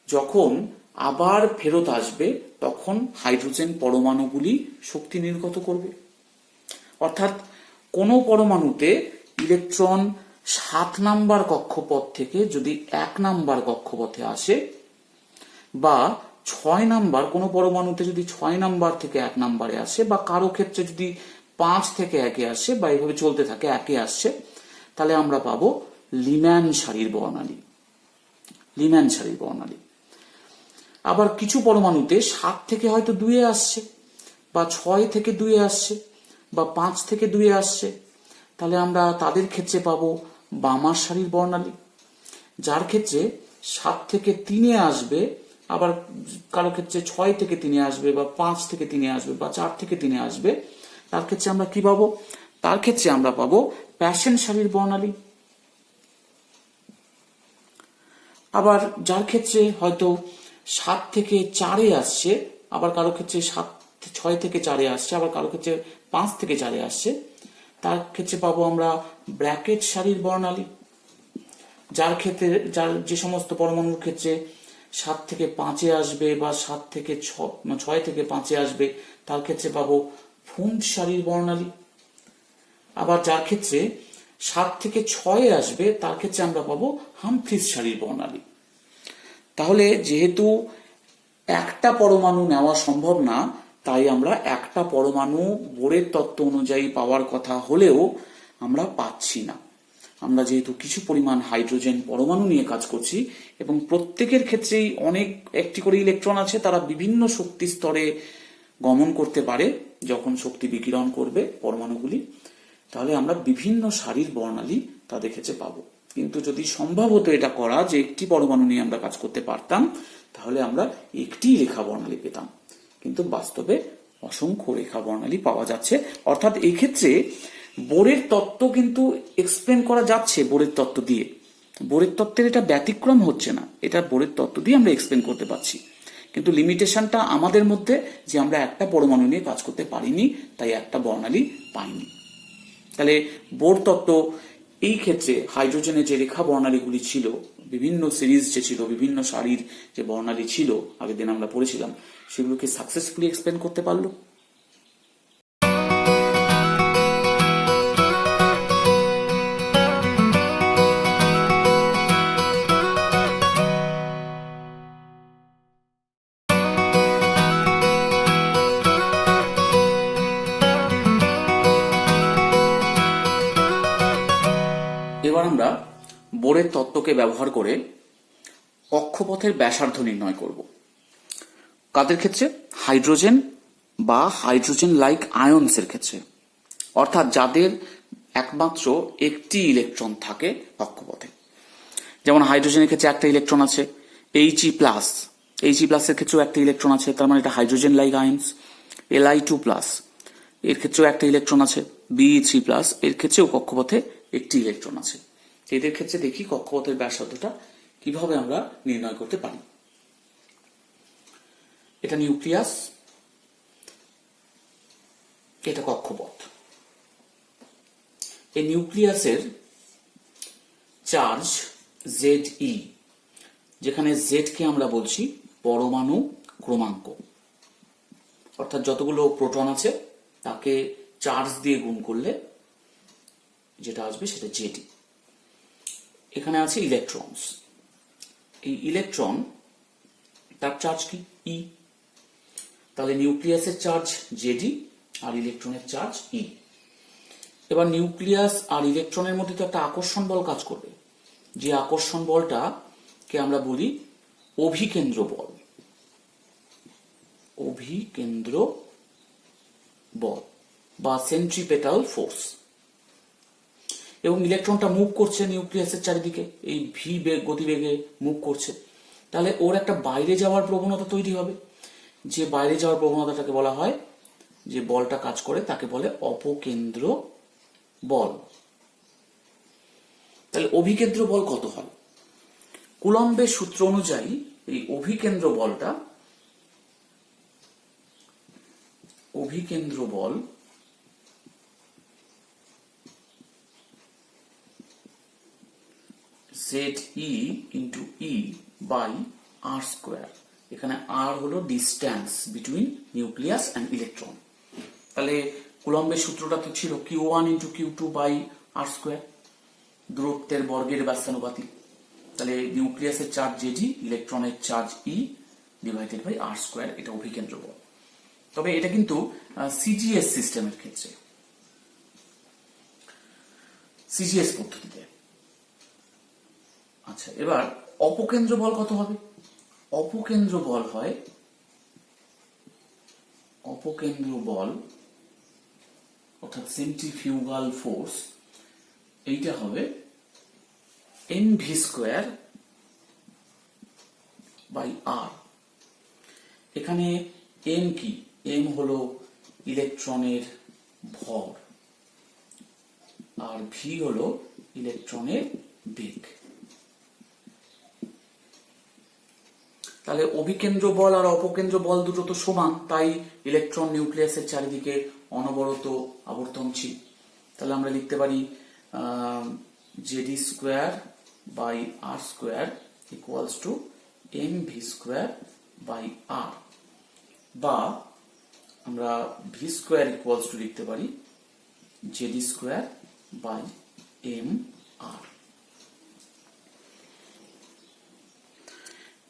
যখন আবার ফেরত আসবে, তখন হাইড্রোজেন পরমাণুগুলি শক্তি নির্গত করবে। অর্থাৎ কোনো পরমাণুতে ইলেকট্রন 7 নাম্বার কক্ষপথ থেকে যদি 1 নাম্বার কক্ষপথে আসে, বা 6 নাম্বার কোনো পরমাণুতে যদি 6 নাম্বার থেকে 1 নাম্বারে আসে, বা কারো ক্ষেত্রে যদি 5 থেকে 1-এ আসে, বা এইভাবে চলতে থাকে 1-এ আসছে, তাহলে আমরা পাবো লিম্যান সারির বর্ণালী। লিম্যান সারির বর্ণালী। আবার কিছু পরমাণুতে 7 থেকে হয়তো 2-এ আসছে, বা 6 থেকে 2-এ আসছে, বা 5 থেকে 2-এ আসছে, তাহলে আমরা তাদের ক্ষেত্রে পাবো বামার সারির বর্ণালী। যার ক্ষেত্রে 7 থেকে 3-এ আসবে, আবার কারো ক্ষেত্রে 6 থেকে 3-এ আসবে, বা 5 থেকে 3-এ আসবে, বা 4 থেকে 3-এ আসবে, তার ক্ষেত্রে আমরা কি পাবো? তার ক্ষেত্রে আমরা পাবো প্যাশেন সারির বর্ণালী। আবার যার ক্ষেত্রে হয়তো 7 থেকে 4-এ আসছে, আবার কারো ক্ষেত্রে 6 থেকে 4-এ আসছে, আবার কারো ক্ষেত্রে 5 থেকে 4-এ আসছে, তার ক্ষেত্রে পাবো আমরা ব্র্যাকেট সারির বর্ণালী। যার ক্ষেত্রে যে সমস্ত পরমাণুর ক্ষেত্রে 7 থেকে 5-এ আসবে, বা 7 থেকে 6 থেকে 5-এ আসবে, তার ক্ষেত্রে পাবো ফুন্ড সারির বর্ণালী। আবার যার ক্ষেত্রে 7 থেকে 6-এ আসবে, তার ক্ষেত্রে আমরা পাবো হামফ্রিস সারির বর্ণালী। তাহলে যেহেতু একটা পরমাণু নেওয়া সম্ভব না, তাই আমরা একটা পরমাণু বোরের তত্ত্ব অনুযায়ী পাওয়ার কথা হলেও আমরা পাচ্ছি না। আমরা যেহেতু কিছু পরিমাণ হাইড্রোজেন পরমাণু নিয়ে কাজ করছি, এবং প্রত্যেকের ক্ষেত্রেই অনেক একটি করে ইলেকট্রন আছে, তারা বিভিন্ন শক্তি স্তরে গমন করতে পারে যখন শক্তি বিকিরণ করবে পরমাণুগুলি, তাহলে আমরা বিভিন্ন সারির বর্ণালী তাদের ক্ষেত্রে পাবো। কিন্তু যদি সম্ভব হতো এটা করা, যে একটি পরমাণু নিয়ে আমরা কাজ করতে পারতাম, তাহলে আমরা একটি রেখা বর্ণালী পেতাম। কিন্তু বাস্তবে অসংখ্য রেখা বর্ণালী পাওয়া যাচ্ছে। অর্থাৎ এই ক্ষেত্রে বোরের তত্ত্ব কিন্তু এক্সপ্লেন করা যাচ্ছে বোরের তত্ত্ব দিয়ে, বোরের তত্ত্বের এটা ব্যতিক্রম হচ্ছে না, এটা বোরের তত্ত্ব দিয়ে আমরা এক্সপ্লেন করতে পারছি। কিন্তু লিমিটেশনটা আমাদের মধ্যে যে আমরা একটা পরমাণু নিয়ে কাজ করতে পারিনি, তাই একটা বর্ণালী পাইনি। তাহলে বোর তত্ত্ব এই ক্ষেত্রে হাইড্রোজেনের যে রেখা বর্ণালীগুলি ছিল, বিভিন্ন সিরিজ যে ছিল, বিভিন্ন সারির যে বর্ণালী ছিল আগের দিন আমরা পড়েছিলাম, সেগুলোকে সাকসেসফুলি এক্সপ্লেন করতে পারলো। এবার আমরা বোরের তত্ত্বকে ব্যবহার করে কক্ষপথের ব্যাসার্ধ নির্ণয় করব। কাদের ক্ষেত্রে? হাইড্রোজেন বা হাইড্রোজেন লাইক আয়নসের ক্ষেত্রে, অর্থাৎ যাদের একমাত্র একটি ইলেকট্রন থাকে কক্ষপথে। যেমন হাইড্রোজেনের ক্ষেত্রে একটা ইলেকট্রন আছে, He+, He+এর ক্ষেত্রেও একটা ইলেকট্রন আছে, তার মানে এটা হাইড্রোজেন লাইক আয়নস। Li2+, এর ক্ষেত্রেও একটা ইলেকট্রন আছে। Be3+, এর ক্ষেত্রেও কক্ষপথে একটি ইলেকট্রন আছে। এদের ক্ষেত্রে দেখি কক্ষপথের ব্যাসার্ধটা কিভাবে আমরা নির্ণয় করতে পারি। এটা নিউক্লিয়াস, এটা কক্ষপথ। এই নিউক্লিয়াসের চার্জ Ze, যেখানে Z কে আমরা বলছি পরমাণু ক্রমাঙ্ক, অর্থাৎ যতগুলো প্রোটন আছে তাকে চার্জ দিয়ে গুণ করলে যেটা আসবে সেটা Ze। এখানে আছে ইলেকট্রনস, এই ইলেকট্রন তার চার্জ কি? E। তাহলে নিউক্লিয়াসের চার্জ Zd আর ইলেকট্রনের চার্জ E। এবার নিউক্লিয়াস আর ইলেকট্রনের মধ্যে তো একটা আকর্ষণ বল কাজ করবে, যে আকর্ষণ বলটাকে আমরা বলি অভিকেন্দ্র বল। অভিকেন্দ্র বল বা সেন্ট্রিপেটাল ফোর্স। এবং ইলেকট্রনটা মুভ করছে নিউক্লিয়াসের চারিদিকে, এই ভি গতিবেগে মুভ করছে, তাহলে ওর একটা বাইরে যাওয়ার প্রবণতা তৈরি হবে। যে বাইরে যাওয়ার প্রবণতাটাকে বলা হয়, যে বলটা কাজ করে তাকে বলে অপকেন্দ্র বল। তাহলে অভিকেন্দ্র বল কত হয়? কুলম্বের সূত্র অনুযায়ী এই অভিকেন্দ্র বল ZE into E by r²। এখানে r হলো distance between nucleus and electron. তাহলে কুলম্বের সূত্রটা তো ছিল Q1 into Q2 by r², দূরত্বের বর্গের ব্যস্তানুপাতিক। তাহলে নিউক্লিয়াসের চার্জ Zd, ইলেকট্রনের charge E divided by r², এটা অভিকেন্দ্র বল। তবে এটা কিন্তু সিজিএস সিস্টেমের ক্ষেত্রে, সিজিএস পদ্ধতিতে। আচ্ছা, এবার অপকেন্দ্র বল কত হবে? অপকেন্দ্র বল হয়, অপকেন্দ্র বল অর্থাৎ সেন্ট্রিফিউগাল ফোর্স, এইটা হবে mv² বাই r। এখানে m কি? m হলো ইলেকট্রনের ভর আর v হলো ইলেকট্রনের বেগ। তাহলে অভিকেন্দ্র বল আর অপকেন্দ্র বল দুটো তো সমান, তাই ইলেকট্রন নিউক্লিয়াসের চারিদিকে অনবরত আবর্তনশীল। তাহলে আমরা লিখতে পারি Zd² by r² equals to mv² by r, বা আমরা v² ইকুয়ালস টু লিখতে পারি Zd² বাই mr।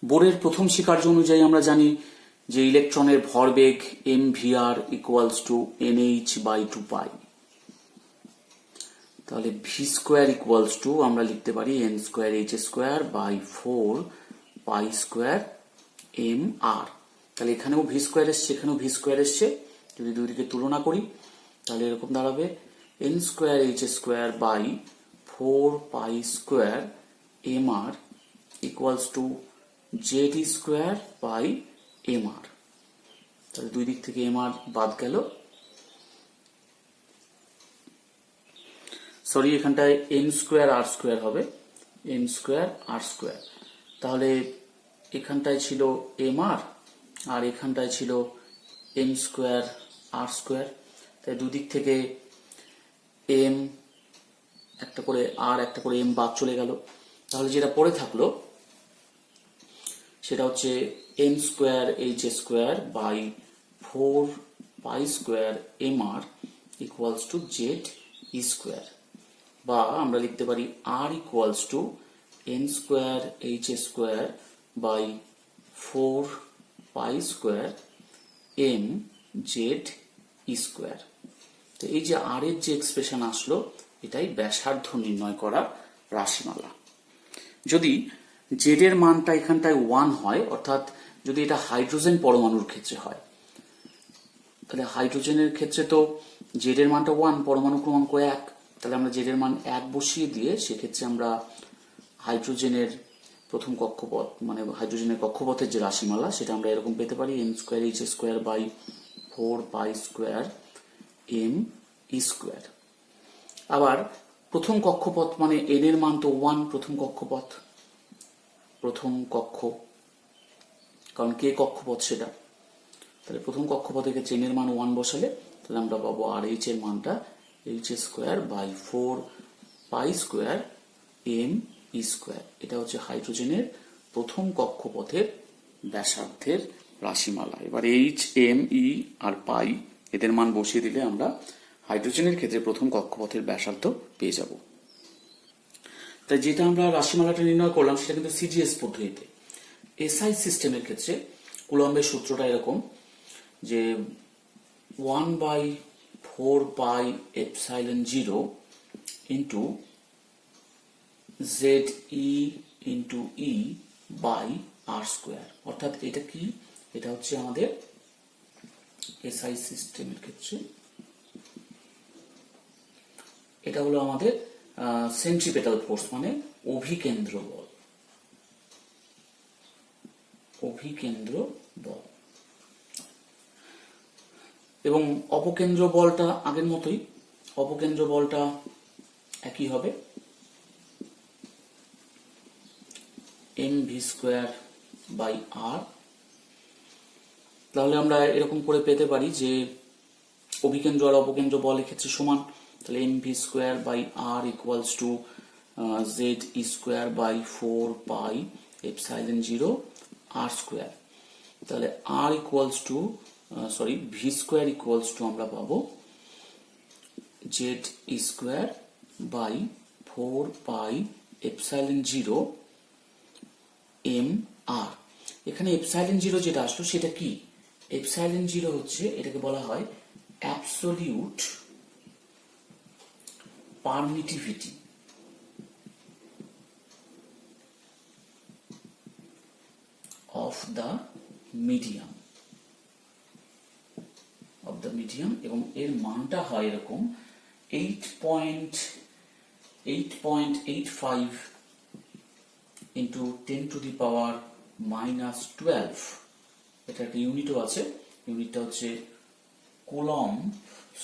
বোরের প্রথম স্বীকার্য অনুযায়ী আমরা জানি যে ইলেকট্রনের ভরবেগ mvr ইকুয়ালস টু nh/2π। তাহলে v² ইকুয়ালস টু আমরা লিখতে পারি n²h² বাই 4π² mr। তাহলে এখানেও v² এসছে, এখানেও v² এসছে, যদি দুই দিকে তুলনা করি তাহলে এরকম দাঁড়াবে n²h² by 4π² mr equals to Zd² by mr। তাহলে দুই দিক থেকে mr বাদ গেল, সরি এখানটায় এম স্কোয়ার আর স্কোয়ার হবে, এম স্কোয়ার আর স্কোয়ার। তাহলে এখানটায় ছিল এম আর এখানটায় ছিল এম স্কোয়ার আর স্কোয়ার। তাই দুদিক থেকে এম একটা করে আর একটা করে এম বাদ চলে গেল। তাহলে যেটা পড়ে থাকলো সেটা হচ্ছে M square H square by 4 pi square M R equals to Z E square, বা আমরা লিখতে পারি R equals to N square H square by 4 pi square M Z E square. তো এই যে আর এর যে এক্সপ্রেশন আসলো এটাই ব্যাসার্ধ নির্ণয় করা রাশিমালা। যদি জেড এর মানটা এখানটায় 1 হয়, অর্থাৎ যদি এটা হাইড্রোজেন পরমাণুর ক্ষেত্রে হয়, তাহলে হাইড্রোজেনের ক্ষেত্রে তো জেড এর মানটা 1, পরমাণু ক্রমাঙ্ক 1, তাহলে আমরা জেড এর মান 1 বসিয়ে দিয়ে সেক্ষেত্রে আমরা হাইড্রোজেনের প্রথম কক্ষপথ মানে হাইড্রোজেনের কক্ষপথের যে রাশিমালা সেটা আমরা এরকম পেতে পারি M square H square by 4 pi square M E square. আবার প্রথম কক্ষপথ মানে এন এর মান তো 1, প্রথম কক্ষপথ, প্রথম কক্ষ, কারণ কে কক্ষপথ সেটা, তাহলে প্রথম কক্ষপথের ক্ষেত্রে এন এর মান 1 বসালে তাহলে আমরা পাবো আর এইচ এর মানটা H square by 4 pi square M E square. এটা হচ্ছে হাইড্রোজেনের প্রথম কক্ষপথের ব্যাসার্ধের রাশিমালা। এবার এইচ এম ই আর পাই এদের মান বসিয়ে দিলে আমরা হাইড্রোজেনের ক্ষেত্রে প্রথম কক্ষপথের ব্যাসার্ধ পেয়ে যাব। তাই যেটা আমরা রাশিমালাটা নির্ণয় করলাম সেটা কিন্তু সিজিএস পদ্ধতিতে। এসআই সিস্টেমের ক্ষেত্রে কুলম্বের সূত্রটা এরকম যে 1/4 epsilon 0 into Z E into E by R square. অর্থাৎ এটা কি, এটা হচ্ছে আমাদের এসআই সিস্টেমের ক্ষেত্রে এটা হলো আমাদের সেন্ট্রিপেটাল ফোর্স মানে অভিকেন্দ্র বল, অভিকেন্দ্র বল। এবং অপকেন্দ্র বলটা আগের মতোই, অপকেন্দ্র বলটা একই হবে এম ভি স্কোয়ার বাই আর। তাহলে আমরা এরকম করে পেতে পারি যে অভিকেন্দ্র আর অপকেন্দ্র বলের ক্ষেত্রে সমান, তাহলে M V square by R equals to Z E square by 4 pi epsilon 0 R square. তাহলে R equals to V square equals to আমরা পাবো Z E square by 4 pi epsilon 0 M R. এখানে এপসাইলন 0 যেটা আসলো সেটা কি, epsilon 0 হচ্ছে এটাকে বলা হয় absolute permittivity of the medium, এবং এর মানটা হয় এরকম 8.85 ইন্টু 10⁻⁻12। এটা একটা ইউনিটও আছে, ইউনিটটা হচ্ছে coulomb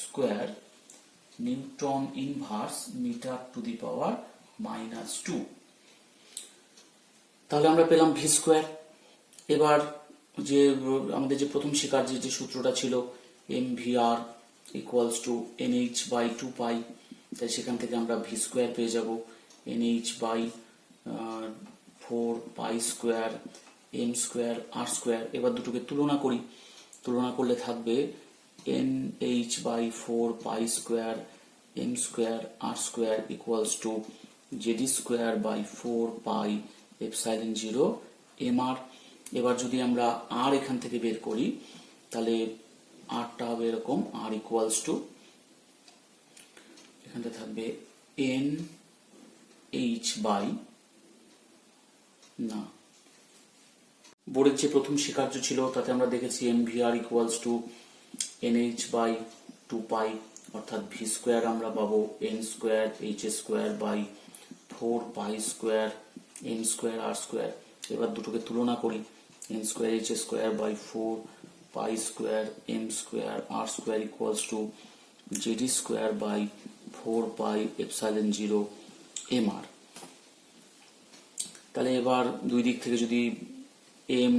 square newton inverse metre to the power -2। তাহলে আমরা পেলাম ভি স্কোয়ার। এবার যে আমাদের যে প্রথম শিকার যে সূত্রটা ছিল M V R equals to N H by 2 pi, তাই সেখান থেকে আমরা ভি স্কোয়ার পেয়ে যাব N H by 4 pi square M square R square. এবার দুটোকে তুলনা করি, তুলনা করলে থাকবে N H by 4 pi square M square R square equals to Z square by 4 pi epsilon 0 M R. এবার যদি আমরা আর এখান থেকে বের করি তাহলে আরটা হবে এরকম, আর ইকুয়ালস টু এখানটা থাকবে এন এইচ বাই না বোর্ডের যে প্রথম স্বীকার্য ছিল তাতে আমরা দেখেছি M V R equals to N H by 2 pi, অর্থাৎ ভি স্কোয়ার আমরা পাবো N square H square by 4 pi square M square R square. এবার দুটোকে তুলনা করি, N square H square by 4 pi square M square R square equals to Z square by 4πε0 mr। তাহলে এবার দুই দিক থেকে যদি এম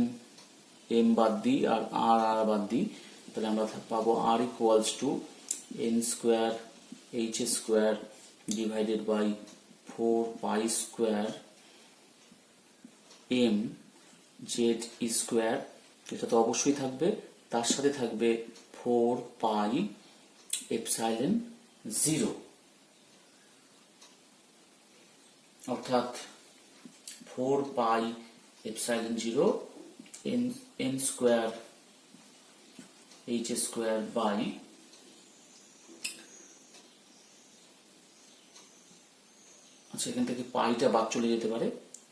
এম বাদ দিই আর আর আর বাদ দিই, তাহলে আমরা পাবো r equals to n square h square divided by 4π square m Z square. এটা তো অবশ্যই থাকবে, তার সাথে থাকবে 4πε0, অর্থাৎ 4πε0 n square h square by আচ্ছা এখান থেকে পাইটা বাদ চলে যেতে পারে,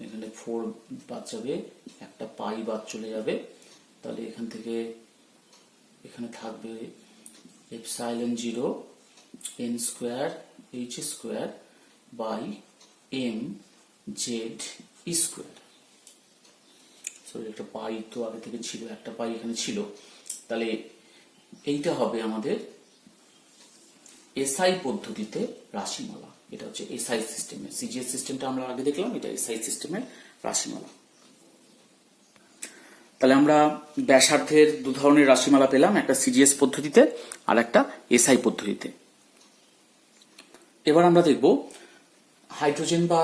এখানে 4 বাদ যাবে, একটা পাই বাদ চলে যাবে, তাহলে এখান থেকে এখানে থাকবে ε0 n square h square by m Z square. Sorry একটা পাই তো আগে থেকে ছিল, একটা পাই এখানে ছিল, তাহলে এইটা হবে আমাদের এসআই পদ্ধতিতে রাশিমালা। এটা হচ্ছে এসআই সিস্টেমের, সিজিএস সিস্টেমটা আমরা আগে দেখলাম, এটা এসআই সিস্টেমের রাশিমালা। তাহলে আমরা ব্যাসার্ধের দু ধরনের রাশিমালা পেলাম, একটা সিজিএস পদ্ধতিতে আর একটা এসআই পদ্ধতিতে। এবার আমরা দেখব হাইড্রোজেন বা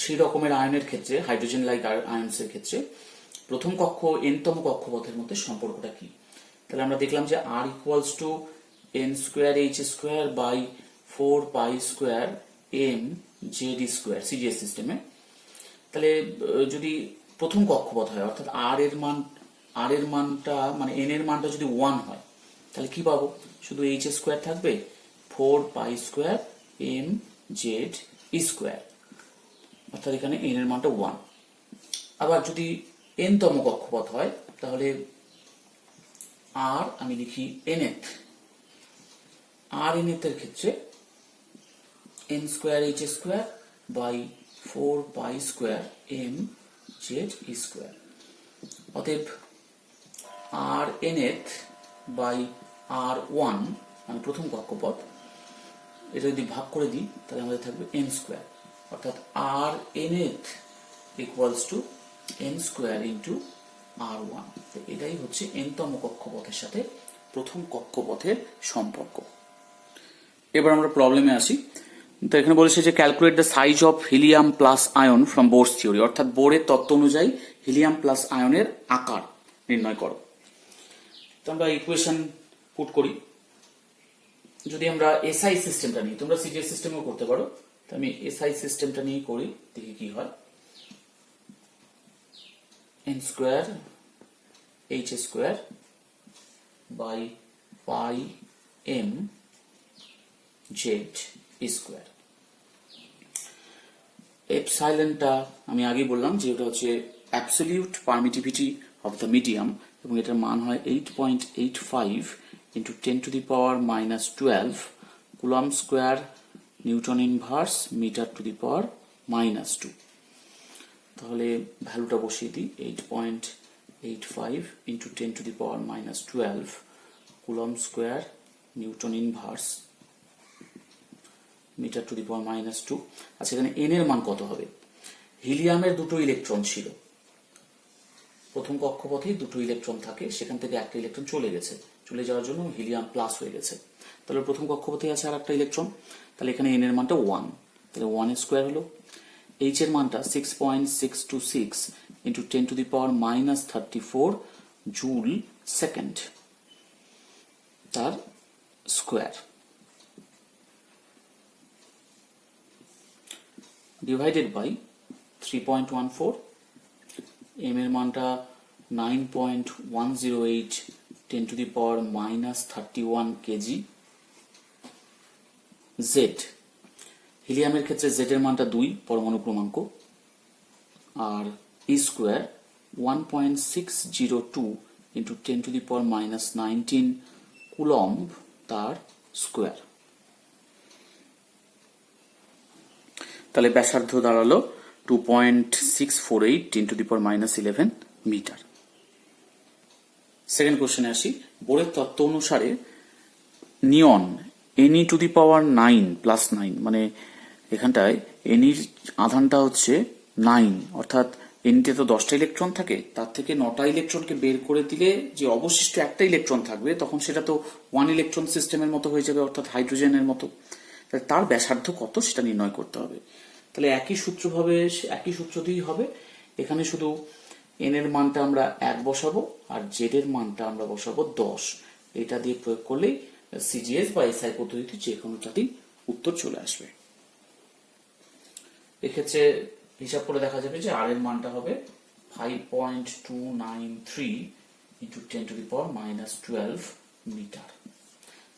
সেই রকমের আয়নের ক্ষেত্রে, হাইড্রোজেন লাইক আয়নসের ক্ষেত্রে প্রথম কক্ষ এনতম কক্ষপথের মধ্যে সম্পর্কটা কি। তাহলে আমরা দেখলাম যে R equals to n square h square by 4π square m Z square CGS সিস্টেমে। তাহলে যদি প্রথম কক্ষপথ হয় অর্থাৎ আর এর মানটা মানে n এর মানটা যদি 1 হয়, তাহলে কি পাবো? শুধু h স্কোয়ার থাকবে, 4π স্কোয়ার m জেড স্কোয়ার, অর্থাৎ এখানে n এর মানটা 1। আবার যদি n তম কক্ষপথ হয় তাহলে আর আমি লিখি nth, আর nth এর ক্ষেত্রে n square h square by 4π square m Z square. অতএব আর nth বাই আর 1 মানে প্রথম কক্ষপথ, এটা যদি ভাগ করে দিই তাহলে আমাদের থাকবে n স্কোয়ার, অর্থাৎ R nth equals to n square into R 1। তো এটাই হচ্ছে nতম কক্ষপথের সাথে প্রথম কক্ষপথের সম্পর্ক। এবার আমরা প্রবলেমে আসি। তো এখানে বলেছে যে calculate the size of helium plus ion from Bohr's theory, অর্থাৎ বোরের তত্ত্ব অনুযায়ী হিলিয়াম প্লাস আয়নের আকার নির্ণয় করো। তো আমরা ইকুয়েশন পুট করি। যদি আমরা এসআই সিস্টেমটা নিই, তোমরা সিজিএস সিস্টেমও করতে পারো, তো আমি এসআই সিস্টেমটা নিয়ে করি, দেখি কি হয়। n square h square by pi m Z square. এপসাইলনটা আমি আগে বললাম যে এটা হচ্ছে absolute permittivity of the medium, এবং এটার মান হয় 8.85 into 10⁻⁻12 coulomb square newton inverse metre to the power -2। তাহলে ভ্যালুটা বসিয়ে দিই, 8.85 into 10⁻⁻12 coulomb square newton inverse metre to the power -2। আচ্ছা এখানে n এর মান কত হবে? হিলিয়ামের দুটো ইলেকট্রন ছিল, প্রথম কক্ষপথেই দুটো ইলেকট্রন থাকে, সেখান থেকে একটা ইলেকট্রন চলে গেছে, চলে যাওয়ার জন্য হিলিয়াম প্লাস হয়ে গেছে। তাহলে প্রথম কক্ষপথে আছে আর একটা ইলেকট্রন, তাহলে এখানে n এর মানটা 1, তাহলে 1 স্কোয়ার হলো। h এর মানটা 6.626 ইন্টু 10⁻⁻34 জুল সেকেন্ড তার স্কোয়ার, ডিভাইডেড বাই 3.14, m এর মানটা 9.108 10⁻⁻31 কেজি। z, হিলিয়ামের ক্ষেত্রে z এর মানটা 2 পরমাণু ক্রমাঙ্ক, আর e স্কোয়ার 1.602 ইন্টু 10⁻⁻19 কুলম্ব তার স্কোয়ার। তাহলে ব্যাসার্ধ দাঁড়ালো 2.648 10⁻⁻11 মিটার। সেকেন্ড কোশ্চেনে আসি। বোরের তত্ত্ব অনুসারে নিয়ন এনই টু দি পাওয়ার 9 প্লাস 9, মানে এখানটায় এনির আধানটা হচ্ছে 9, অর্থাৎ এনিতে তো 10টা ইলেকট্রন থাকে, তার থেকে 9টা ইলেকট্রনকে বের করে দিলে যে অবশিষ্ট একটা ইলেকট্রন থাকবে তখন সেটা তো 1 ইলেকট্রন সিস্টেমের মতো হয়ে যাবে, অর্থাৎ হাইড্রোজেনের মতো। তাহলে তার ব্যাসার্ধ কত সেটা নির্ণয় করতে হবে। তাহলে একই সূত্র দিয়েই হবে। এখানে শুধু এন এর মানটা আমরা 1 বসাবো আর জেড এর মানটা আমরা বসাবো 10। এটা দিয়ে প্রয়োগ করলেই সিজিএস বা এসআই পদ্ধতিতে যে কোনোটাতেই উত্তর চলে আসবে। এক্ষেত্রে হিসাব করে দেখা যাবে যে আর এর মানটা হবে 5.293 ইন্টু 10⁻⁻12 মিটার।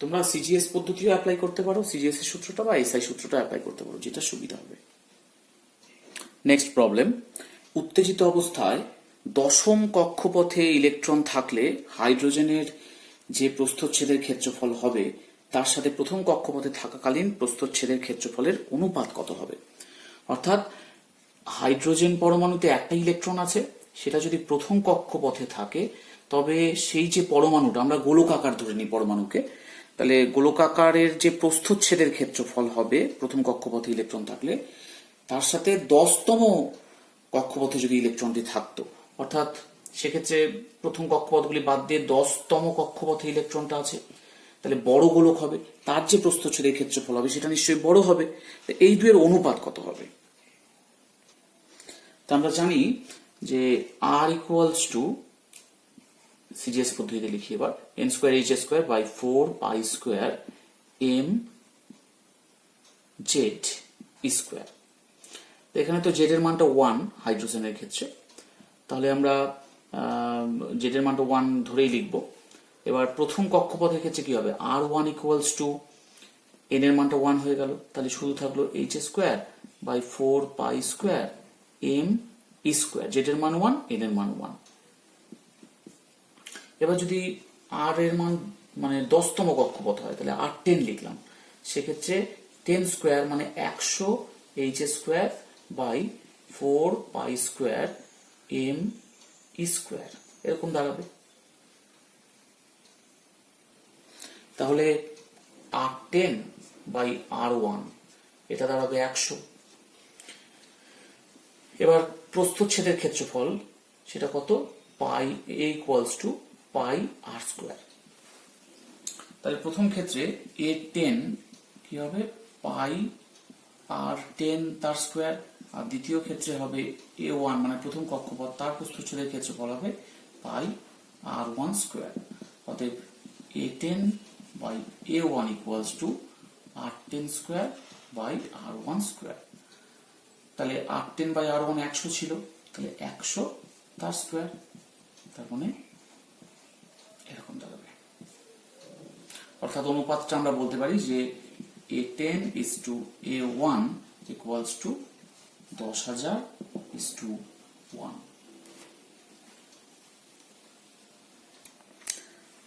তোমরা সিজিএস পদ্ধতিও অ্যাপ্লাই করতে পারো, সিজিএস এর সূত্রটা বা এসআই সূত্রটা অ্যাপ্লাই করতে পারো, যেটা সুবিধা হবে। নেক্সট প্রবলেম, উত্তেজিত অবস্থায় 10ম কক্ষপথে ইলেকট্রন থাকলে হাইড্রোজেনের যে প্রস্থচ্ছেদের ক্ষেত্রফল হবে তার সাথে প্রথম কক্ষপথে থাকাকালীন প্রস্থচ্ছেদের ক্ষেত্রফলের অনুপাত কত হবে। অর্থাৎ হাইড্রোজেন পরমাণুতে একটা ইলেকট্রন আছে, সেটা যদি প্রথম কক্ষপথে থাকে তবে সেই যে পরমাণুটা, আমরা গোলকাকার ধরে নিই পরমাণুকে, তাহলে গোলকাকারের যে প্রস্থচ্ছেদের ক্ষেত্রফল হবে প্রথম কক্ষপথে ইলেকট্রন থাকলে তার সাথে 10তম কক্ষপথে যদি ইলেকট্রনটি থাকতো, অর্থাৎ সেক্ষেত্রে প্রথম কক্ষপথগুলি বাদ দিয়ে 10তম কক্ষপথে ইলেকট্রনটা আছে, তাহলে বড় গোলক হবে, তার যে প্রস্থচ্ছেদের ক্ষেত্রফল হবে সেটা নিশ্চয়ই বড় হবে। এই দুয়ের অনুপাত কত হবে? তা আমরা জানি যে আর ইকুয়ালস টু, সিজিএস পদ্ধতিতে লিখি এবার, n square H square by 4 square m Z square. এখানে তো জেড এর মানটা 1 হাইড্রোজেনের ক্ষেত্রে, তাহলে আমরা জেড এর মানটা 1 ধরেই লিখব। এবার প্রথম কক্ষপথের ক্ষেত্রে কি হবে, আর 1 ইকুয়ালস টু n এর মানটা 1 হয়ে গেল, তাহলে শুধু থাকলো H square by 4 square m square, Z এর মান 1, n এর মান 1। এবার যদি আর এর মান মানে 10তম কক্ষপথ হয় তাহলে আর 10 লিখলাম, সেক্ষেত্রে 10 স্কোয়ার মানে 100 H square by 4 square m square, এরকম দাঁড়াবে। তাহলে আর 10 বাই আর 1 এটা দাঁড়াবে 100। এবার প্রস্থচ্ছেদের ক্ষেত্রফল সেটা কত, pi A equals to pi R square. তাহলে প্রথম ক্ষেত্রে a10 কি হবে, পাই আর 10 তার স্কোয়ার, আর দ্বিতীয় ক্ষেত্রে হবে a1 মানে প্রথম কক্ষপথ তার প্রস্থচ্ছেদের ক্ষেত্রফল হবে পাই আর 1 স্কোয়ার। অতএব a10 by a1 equals to R 10 square by R 1 square. তাহলে আর 10 বাই আর 1 100 ছিল, তাহলে 100 তার স্কোয়ার, তার মানে এরকম দাঁড়াবে। অর্থাৎ অনুপাতটা আমরা বলতে পারি যে a10 is to a1 equals to 10,000 is to 1।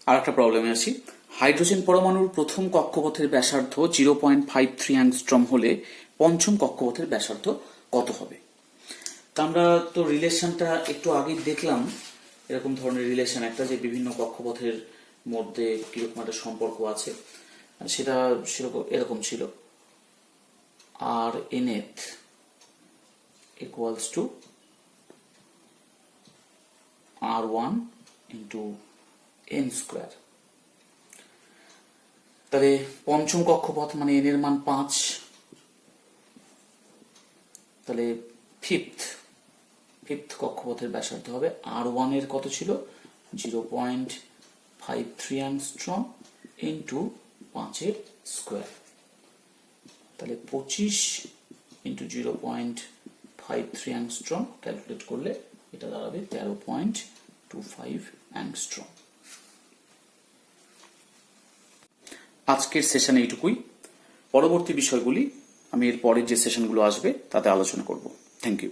আর একটা প্রবলেমে আসি, হাইড্রোজেন পরমাণুর প্রথম কক্ষপথের ব্যাসার্ধ 0.53 অ্যাংস্ট্রম হলে পঞ্চম কক্ষপথের ব্যাসার্ধ কত হবে। তা আমরা তো রিলেশনটা একটু আগে দেখলাম, এরকম ধরনের রিলেশন একটা, যে বিভিন্ন কক্ষপথের মধ্যে কিরকম একটা সম্পর্ক আছে, সেটা সেরকম এরকম ছিল, আর nth equals to r1 into n square. তাহলে পঞ্চম কক্ষপথ মানে n এর মান 5, তাহলে ফিফথ কক্ষপথের ব্যাসার্ধ হবে r1 এর কত ছিল, 0.53 অ্যাংস্ট্রম ইন্টু 5 এর স্কোয়ার। তাহলে 25 ইন্টু 0.53 অ্যাংস্ট্রম ক্যালকুলেট করলে এটা দাঁড়াবে 13.25 অ্যাংস্ট্রম। আজকের সেশনে এইটুকুই। পরবর্তী বিষয়গুলি আমি এর পরের যে সেশনগুলো আসবে তাতে আলোচনা করব। Thank you.